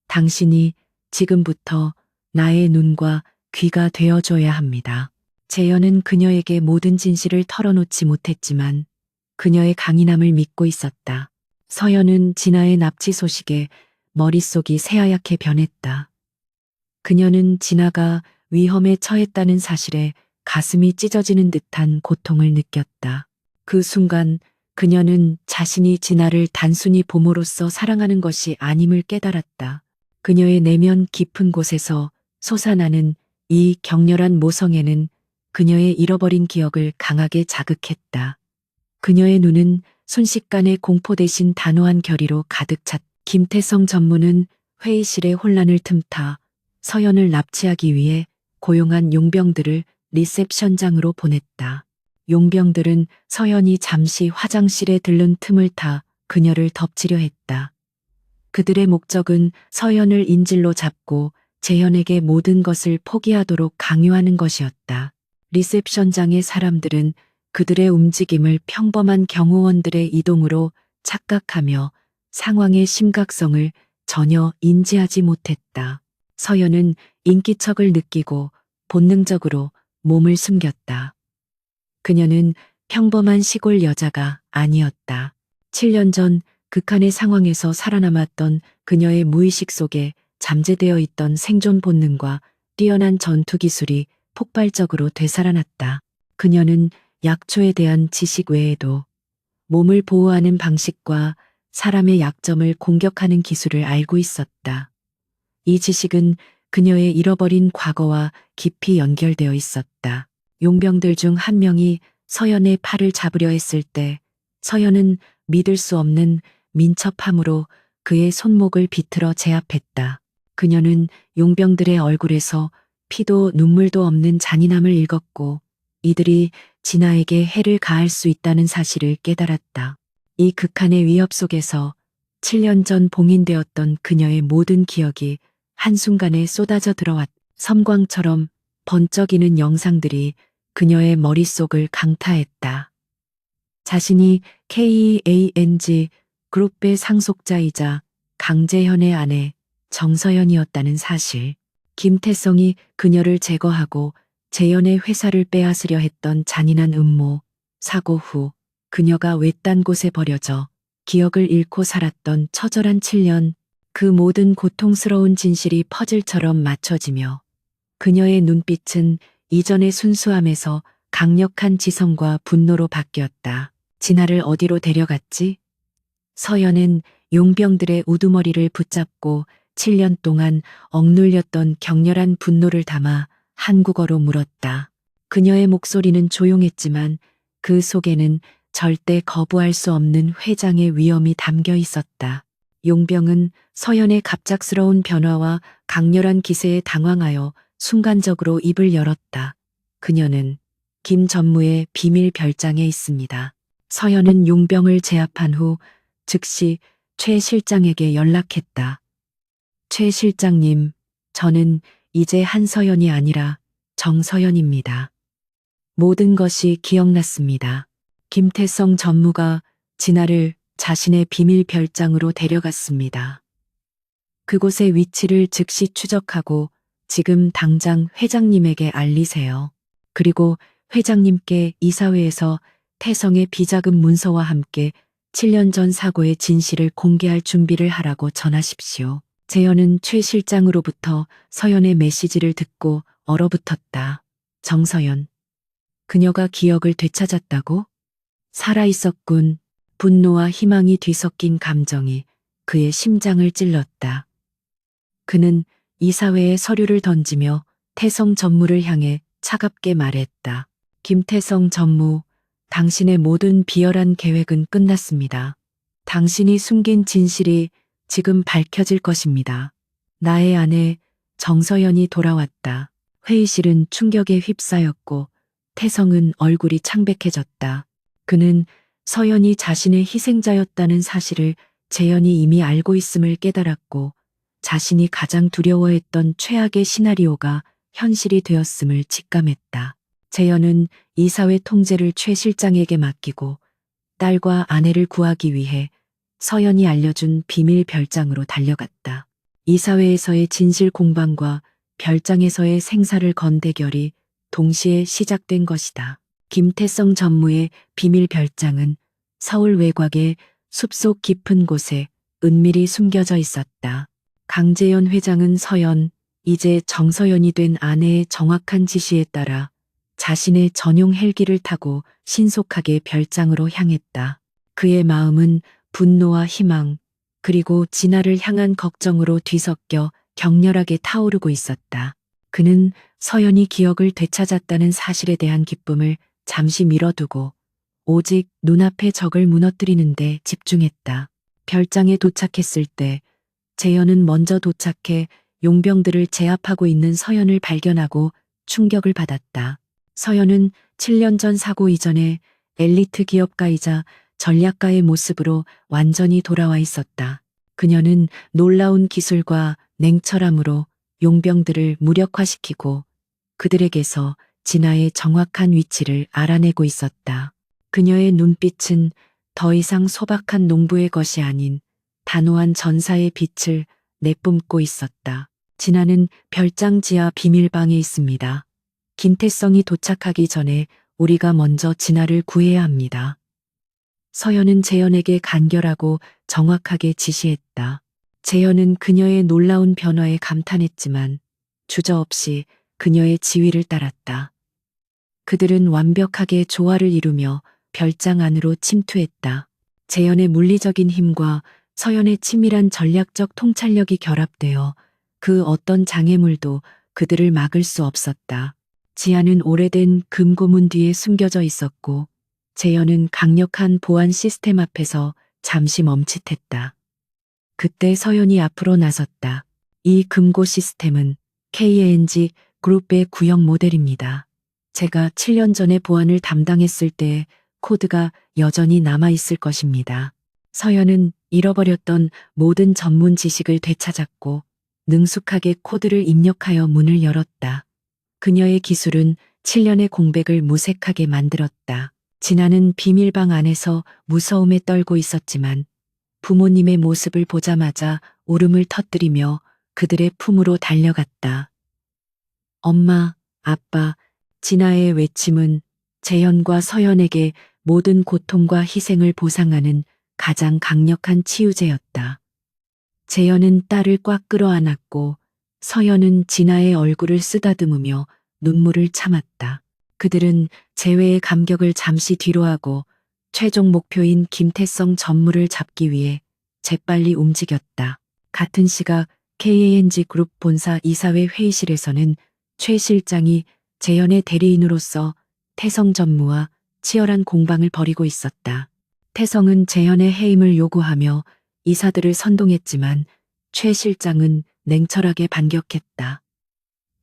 당신이 지금부터 나의 눈과 귀가 되어줘야 합니다. 재현은 그녀에게 모든 진실을 털어놓지 못했지만 그녀의 강인함을 믿고 있었다. 서연은 진아의 납치 소식에 머릿속이 새하얗게 변했다. 그녀는 진아가 위험에 처했다는 사실에 가슴이 찢어지는 듯한 고통을 느꼈다. 그 순간 그녀는 자신이 진아를 단순히 보모로서 사랑하는 것이 아님을 깨달았다. 그녀의 내면 깊은 곳에서 솟아나는 이 격렬한 모성애는 그녀의 잃어버린 기억을 강하게 자극했다. 그녀의 눈은 순식간에 공포 대신 단호한 결의로 가득 찼다. 김태성 전무는 회의실의 혼란을 틈타 서연을 납치하기 위해 고용한 용병들을 리셉션장으로 보냈다. 용병들은 서연이 잠시 화장실에 들른 틈을 타 그녀를 덮치려 했다. 그들의 목적은 서연을 인질로 잡고 재현에게 모든 것을 포기하도록 강요하는 것이었다. 리셉션장의 사람들은 그들의 움직임을 평범한 경호원들의 이동으로 착각하며 상황의 심각성을 전혀 인지하지 못했다. 서연은 인기척을 느끼고 본능적으로 몸을 숨겼다. 그녀는 평범한 시골 여자가 아니었다. 7년 전 극한의 상황에서 살아남았던 그녀의 무의식 속에 잠재되어 있던 생존 본능과 뛰어난 전투 기술이 폭발적으로 되살아났다. 그녀는 약초에 대한 지식 외에도 몸을 보호하는 방식과 사람의 약점을 공격하는 기술을 알고 있었다. 이 지식은 그녀의 잃어버린 과거와 깊이 연결되어 있었다. 용병들 중 한 명이 서연의 팔을 잡으려 했을 때 서연은 믿을 수 없는 민첩함으로 그의 손목을 비틀어 제압했다. 그녀는 용병들의 얼굴에서 피도 눈물도 없는 잔인함을 읽었고 이들이 진아에게 해를 가할 수 있다는 사실을 깨달았다. 이 극한의 위협 속에서 7년 전 봉인되었던 그녀의 모든 기억이 한순간에 쏟아져 들어왔다. 섬광처럼 번쩍이는 영상들이 그녀의 머릿속을 강타했다. 자신이 KANG 그룹의 상속자이자 강재현의 아내 정서연이었다는 사실, 김태성이 그녀를 제거하고 재현의 회사를 빼앗으려 했던 잔인한 음모, 사고 후 그녀가 외딴 곳에 버려져 기억을 잃고 살았던 처절한 7년, 그 모든 고통스러운 진실이 퍼즐처럼 맞춰지며 그녀의 눈빛은 이전의 순수함에서 강력한 지성과 분노로 바뀌었다. 진아를 어디로 데려갔지? 서연은 용병들의 우두머리를 붙잡고 7년 동안 억눌렸던 격렬한 분노를 담아 한국어로 물었다. 그녀의 목소리는 조용했지만 그 속에는 절대 거부할 수 없는 회장의 위엄이 담겨 있었다. 용병은 서연의 갑작스러운 변화와 강렬한 기세에 당황하여 순간적으로 입을 열었다. 그녀는 김 전무의 비밀 별장에 있습니다. 서연은 용병을 제압한 후 즉시 최 실장에게 연락했다. 최 실장님, 저는 이제 한서연이 아니라 정서연입니다. 모든 것이 기억났습니다. 김태성 전무가 진아를 자신의 비밀 별장으로 데려갔습니다. 그곳의 위치를 즉시 추적하고 지금 당장 회장님에게 알리세요. 그리고 회장님께 이사회에서 태성의 비자금 문서와 함께 7년 전 사고의 진실을 공개할 준비를 하라고 전하십시오. 재현은 최 실장으로부터 서연의 메시지를 듣고 얼어붙었다. 정서연. 그녀가 기억을 되찾았다고? 살아있었군. 분노와 희망이 뒤섞인 감정이 그의 심장을 찔렀다. 그는 이사회에 서류를 던지며 태성 전무를 향해 차갑게 말했다. 김태성 전무, 당신의 모든 비열한 계획은 끝났습니다. 당신이 숨긴 진실이 지금 밝혀질 것입니다. 나의 아내 정서연이 돌아왔다. 회의실은 충격에 휩싸였고 태성은 얼굴이 창백해졌다. 그는 서연이 자신의 희생자였다는 사실을 재현이 이미 알고 있음을 깨달았고 자신이 가장 두려워했던 최악의 시나리오가 현실이 되었음을 직감했다. 재현은 이사회 통제를 최 실장에게 맡기고 딸과 아내를 구하기 위해 서연이 알려준 비밀 별장으로 달려갔다. 이사회에서의 진실 공방과 별장에서의 생사를 건 대결이 동시에 시작된 것이다. 김태성 전무의 비밀 별장은 서울 외곽의 숲속 깊은 곳에 은밀히 숨겨져 있었다. 강재현 회장은 서연, 이제 정서연이 된 아내의 정확한 지시에 따라 자신의 전용 헬기를 타고 신속하게 별장으로 향했다. 그의 마음은 분노와 희망, 그리고 진아를 향한 걱정으로 뒤섞여 격렬하게 타오르고 있었다. 그는 서연이 기억을 되찾았다는 사실에 대한 기쁨을 잠시 미뤄두고 오직 눈앞의 적을 무너뜨리는 데 집중했다. 별장에 도착했을 때 재현은 먼저 도착해 용병들을 제압하고 있는 서연을 발견하고 충격을 받았다. 서연은 7년 전 사고 이전에 엘리트 기업가이자 전략가의 모습으로 완전히 돌아와 있었다. 그녀는 놀라운 기술과 냉철함으로 용병들을 무력화시키고 그들에게서 진아의 정확한 위치를 알아내고 있었다. 그녀의 눈빛은 더 이상 소박한 농부의 것이 아닌 단호한 전사의 빛을 내뿜고 있었다. 진아는 별장 지하 비밀방에 있습니다. 김태성이 도착하기 전에 우리가 먼저 진아를 구해야 합니다. 서연은 재현에게 간결하고 정확하게 지시했다. 재현은 그녀의 놀라운 변화에 감탄했지만 주저없이 그녀의 지휘를 따랐다. 그들은 완벽하게 조화를 이루며 별장 안으로 침투했다. 재현의 물리적인 힘과 서연의 치밀한 전략적 통찰력이 결합되어 그 어떤 장애물도 그들을 막을 수 없었다. 지하는 오래된 금고문 뒤에 숨겨져 있었고 재현은 강력한 보안 시스템 앞에서 잠시 멈칫했다. 그때 서연이 앞으로 나섰다. 이 금고 시스템은 KNG 그룹의 구형 모델입니다. 제가 7년 전에 보안을 담당했을 때의 코드가 여전히 남아있을 것입니다. 서연은 잃어버렸던 모든 전문 지식을 되찾았고 능숙하게 코드를 입력하여 문을 열었다. 그녀의 기술은 7년의 공백을 무색하게 만들었다. 진아는 비밀방 안에서 무서움에 떨고 있었지만 부모님의 모습을 보자마자 울음을 터뜨리며 그들의 품으로 달려갔다. 엄마, 아빠, 진아의 외침은 재현과 서연에게 모든 고통과 희생을 보상하는 가장 강력한 치유제였다. 재현은 딸을 꽉 끌어안았고 서연은 진아의 얼굴을 쓰다듬으며 눈물을 참았다. 그들은 재회의 감격을 잠시 뒤로하고 최종 목표인 김태성 전무를 잡기 위해 재빨리 움직였다. 같은 시각 KNG 그룹 본사 이사회 회의실에서는 최 실장이 재현의 대리인으로서 태성 전무와 치열한 공방을 벌이고 있었다. 태성은 재현의 해임을 요구하며 이사들을 선동했지만 최 실장은 냉철하게 반격했다.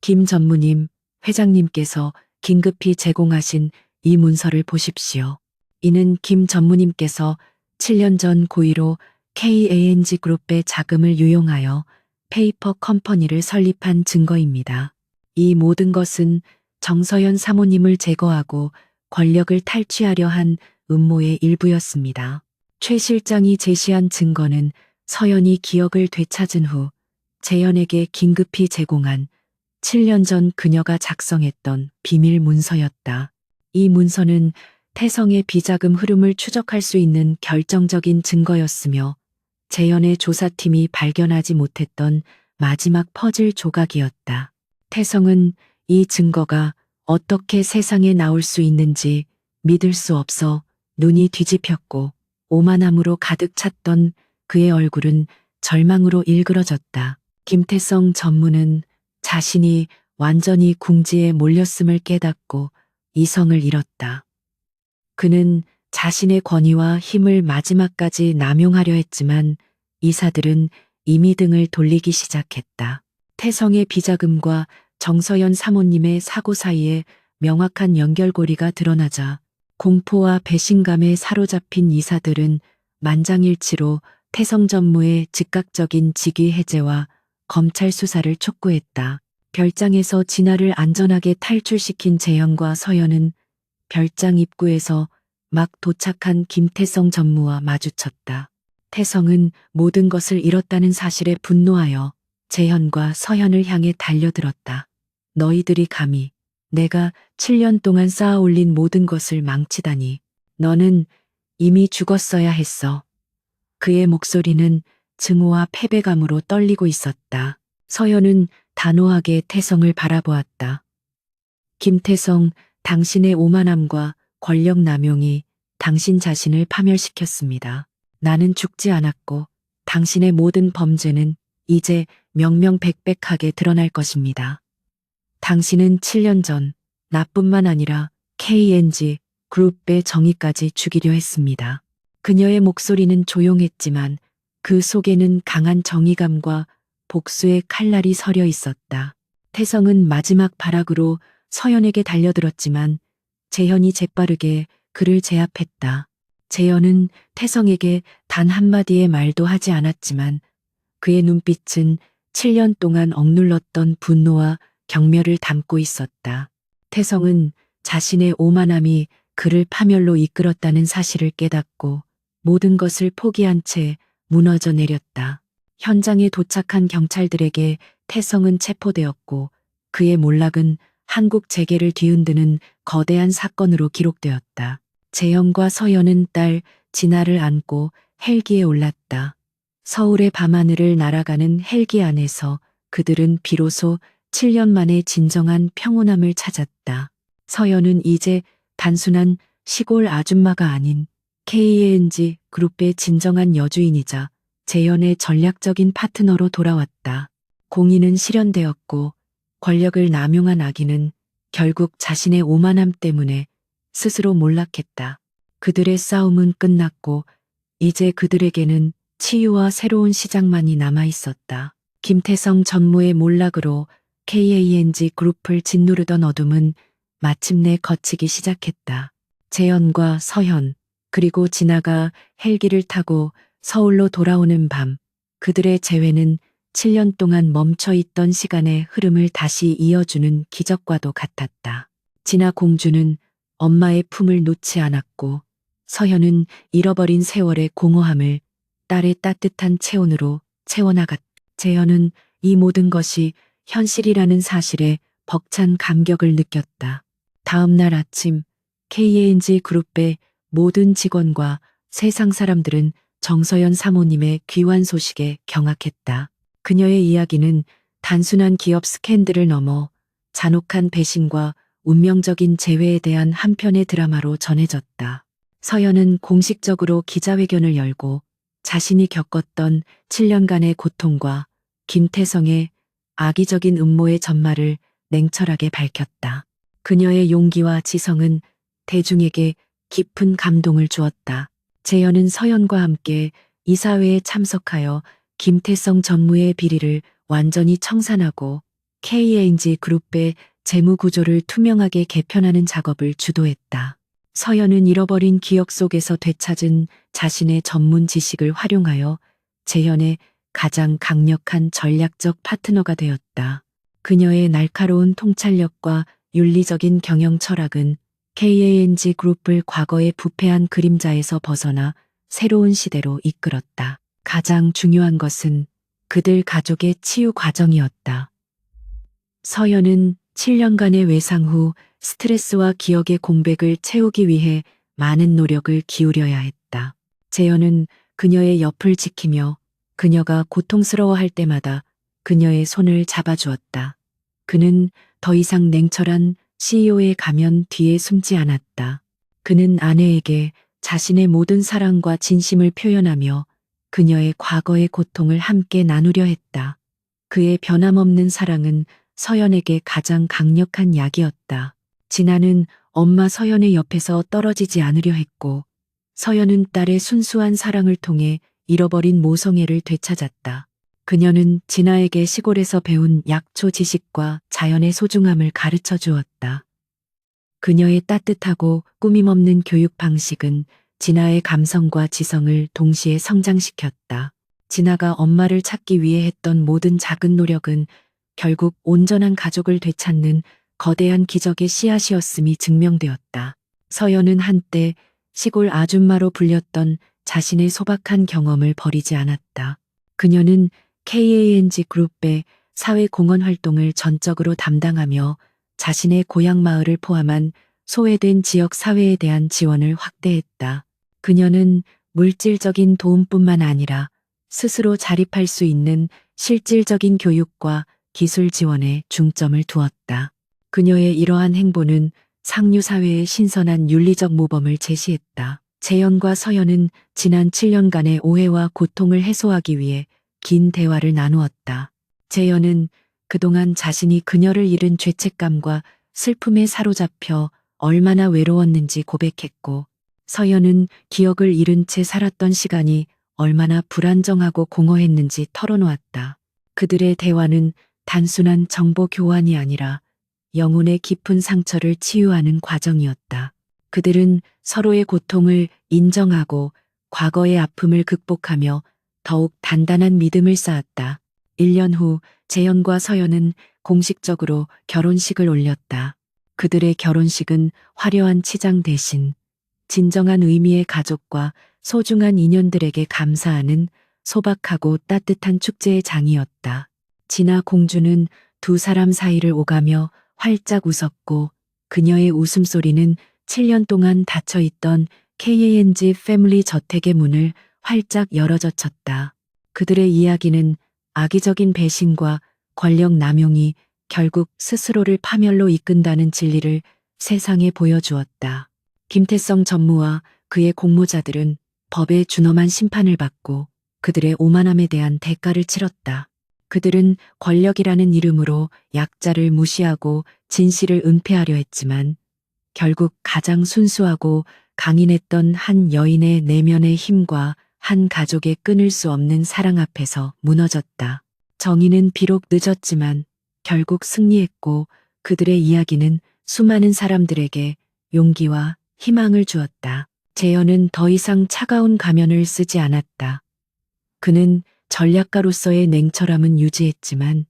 김 전무님, 회장님께서 긴급히 제공하신 이 문서를 보십시오. 이는 김 전무님께서 7년 전 고의로 KANG 그룹의 자금을 유용하여 페이퍼 컴퍼니를 설립한 증거입니다. 이 모든 것은 정서연 사모님을 제거하고 권력을 탈취하려 한 음모의 일부였습니다. 최 실장이 제시한 증거는 서연이 기억을 되찾은 후 재현에게 긴급히 제공한 7년 전 그녀가 작성했던 비밀 문서였다. 이 문서는 태성의 비자금 흐름을 추적할 수 있는 결정적인 증거였으며 재현의 조사팀이 발견하지 못했던 마지막 퍼즐 조각이었다. 태성은 이 증거가 어떻게 세상에 나올 수 있는지 믿을 수 없어 눈이 뒤집혔고 오만함으로 가득 찼던 그의 얼굴은 절망으로 일그러졌다. 김태성 전무는 자신이 완전히 궁지에 몰렸음을 깨닫고 이성을 잃었다. 그는 자신의 권위와 힘을 마지막까지 남용하려 했지만 이사들은 이미 등을 돌리기 시작했다. 태성의 비자금과 정서연 사모님의 사고 사이에 명확한 연결고리가 드러나자 공포와 배신감에 사로잡힌 이사들은 만장일치로 태성 전무의 즉각적인 직위 해제와 검찰 수사를 촉구했다. 별장에서 진아를 안전하게 탈출시킨 재현과 서연은 별장 입구에서 막 도착한 김태성 전무와 마주쳤다. 태성은 모든 것을 잃었다는 사실에 분노하여 재현과 서현을 향해 달려들었다. 너희들이 감히 내가 7년 동안 쌓아 올린 모든 것을 망치다니. 너는 이미 죽었어야 했어. 그의 목소리는 증오와 패배감으로 떨리고 있었다. 서현은 단호하게 태성을 바라보았다. 김태성, 당신의 오만함과 권력 남용이 당신 자신을 파멸시켰습니다. 나는 죽지 않았고 당신의 모든 범죄는 이제 명명백백하게 드러날 것입니다. 당신은 7년 전 나뿐만 아니라 KNG 그룹의 정의까지 죽이려 했습니다. 그녀의 목소리는 조용했지만 그 속에는 강한 정의감과 복수의 칼날이 서려 있었다. 태성은 마지막 발악으로 서연에게 달려들었지만 재현이 재빠르게 그를 제압했다. 재현은 태성에게 단 한마디의 말도 하지 않았지만 그의 눈빛은 7년 동안 억눌렀던 분노와 경멸을 담고 있었다. 태성은 자신의 오만함이 그를 파멸로 이끌었다는 사실을 깨닫고 모든 것을 포기한 채 무너져 내렸다. 현장에 도착한 경찰들에게 태성은 체포되었고 그의 몰락은 한국 재계를 뒤흔드는 거대한 사건으로 기록되었다. 재현과 서연은 딸 진아를 안고 헬기에 올랐다. 서울의 밤하늘을 날아가는 헬기 안에서 그들은 비로소 7년 만에 진정한 평온함을 찾았다. 서연은 이제 단순한 시골 아줌마가 아닌 KNG 그룹의 진정한 여주인이자 재현의 전략적인 파트너로 돌아왔다. 공의는 실현되었고 권력을 남용한 악인은 결국 자신의 오만함 때문에 스스로 몰락했다. 그들의 싸움은 끝났고 이제 그들에게는 치유와 새로운 시작만이 남아 있었다. 김태성 전무의 몰락으로 KANG 그룹을 짓누르던 어둠은 마침내 걷히기 시작했다. 재현과 서현, 그리고 진아가 헬기를 타고 서울로 돌아오는 밤, 그들의 재회는 7년 동안 멈춰있던 시간의 흐름을 다시 이어주는 기적과도 같았다. 진아 공주는 엄마의 품을 놓지 않았고 서현은 잃어버린 세월의 공허함을 딸의 따뜻한 체온으로 채워나갔다. 재현은 이 모든 것이 현실이라는 사실에 벅찬 감격을 느꼈다. 다음 날 아침 KNG 그룹의 모든 직원과 세상 사람들은 정서연 사모님의 귀환 소식에 경악했다. 그녀의 이야기는 단순한 기업 스캔들을 넘어 잔혹한 배신과 운명적인 재회에 대한 한 편의 드라마로 전해졌다. 서연은 공식적으로 기자회견을 열고 자신이 겪었던 7년간의 고통과 김태성의 악의적인 음모의 전말을 냉철하게 밝혔다. 그녀의 용기와 지성은 대중에게 깊은 감동을 주었다. 재현은 서연과 함께 이사회에 참석하여 김태성 전무의 비리를 완전히 청산하고 KNG 그룹의 재무 구조를 투명하게 개편하는 작업을 주도했다. 서연은 잃어버린 기억 속에서 되찾은 자신의 전문 지식을 활용하여 재현의 가장 강력한 전략적 파트너가 되었다. 그녀의 날카로운 통찰력과 윤리적인 경영 철학은 KNG 그룹을 과거의 부패한 그림자에서 벗어나 새로운 시대로 이끌었다. 가장 중요한 것은 그들 가족의 치유 과정이었다. 서연은 7년간의 외상 후 스트레스와 기억의 공백을 채우기 위해 많은 노력을 기울여야 했다. 재현은 그녀의 옆을 지키며 그녀가 고통스러워할 때마다 그녀의 손을 잡아주었다. 그는 더 이상 냉철한 CEO의 가면 뒤에 숨지 않았다. 그는 아내에게 자신의 모든 사랑과 진심을 표현하며 그녀의 과거의 고통을 함께 나누려 했다. 그의 변함없는 사랑은 서연에게 가장 강력한 약이었다. 진아는 엄마 서연의 옆에서 떨어지지 않으려 했고, 서연은 딸의 순수한 사랑을 통해 잃어버린 모성애를 되찾았다. 그녀는 진아에게 시골에서 배운 약초 지식과 자연의 소중함을 가르쳐 주었다. 그녀의 따뜻하고 꾸밈없는 교육 방식은 진아의 감성과 지성을 동시에 성장시켰다. 진아가 엄마를 찾기 위해 했던 모든 작은 노력은 결국 온전한 가족을 되찾는 거대한 기적의 씨앗이었음이 증명되었다. 서연은 한때 시골 아줌마로 불렸던 자신의 소박한 경험을 버리지 않았다. 그녀는 KNG 그룹의 사회공헌 활동을 전적으로 담당하며 자신의 고향 마을을 포함한 소외된 지역 사회에 대한 지원을 확대했다. 그녀는 물질적인 도움뿐만 아니라 스스로 자립할 수 있는 실질적인 교육과 기술 지원에 중점을 두었다. 그녀의 이러한 행보는 상류 사회의 신선한 윤리적 모범을 제시했다. 재현과 서연은 지난 7년간의 오해와 고통을 해소하기 위해 긴 대화를 나누었다. 재현은 그동안 자신이 그녀를 잃은 죄책감과 슬픔에 사로잡혀 얼마나 외로웠는지 고백했고, 서연은 기억을 잃은 채 살았던 시간이 얼마나 불안정하고 공허했는지 털어놓았다. 그들의 대화는 단순한 정보 교환이 아니라 영혼의 깊은 상처를 치유하는 과정이었다. 그들은 서로의 고통을 인정하고 과거의 아픔을 극복하며 더욱 단단한 믿음을 쌓았다. 1년 후 재현과 서연은 공식적으로 결혼식을 올렸다. 그들의 결혼식은 화려한 치장 대신 진정한 의미의 가족과 소중한 인연들에게 감사하는 소박하고 따뜻한 축제의 장이었다. 진아 공주는 두 사람 사이를 오가며 활짝 웃었고, 그녀의 웃음소리는 7년 동안 닫혀있던 KNG 패밀리 저택의 문을 활짝 열어젖혔다. 그들의 이야기는 악의적인 배신과 권력 남용이 결국 스스로를 파멸로 이끈다는 진리를 세상에 보여주었다. 김태성 전무와 그의 공모자들은 법의 준엄한 심판을 받고 그들의 오만함에 대한 대가를 치렀다. 그들은 권력이라는 이름으로 약자를 무시하고 진실을 은폐하려 했지만 결국 가장 순수하고 강인했던 한 여인의 내면의 힘과 한 가족의 끊을 수 없는 사랑 앞에서 무너졌다. 정의는 비록 늦었지만 결국 승리했고, 그들의 이야기는 수많은 사람들에게 용기와 희망을 주었다. 재현은 더 이상 차가운 가면을 쓰지 않았다. 그는 전략가로서의 냉철함은 유지했지만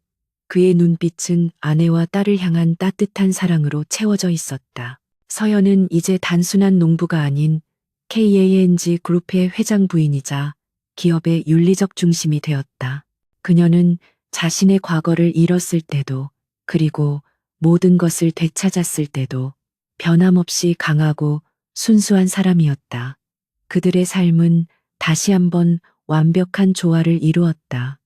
그의 눈빛은 아내와 딸을 향한 따뜻한 사랑으로 채워져 있었다. 서연은 이제 단순한 농부가 아닌 KNG 그룹의 회장 부인이자 기업의 윤리적 중심이 되었다. 그녀는 자신의 과거를 잃었을 때도, 그리고 모든 것을 되찾았을 때도 변함없이 강하고 순수한 사람이었다. 그들의 삶은 다시 한번 완벽한 조화를 이루었다.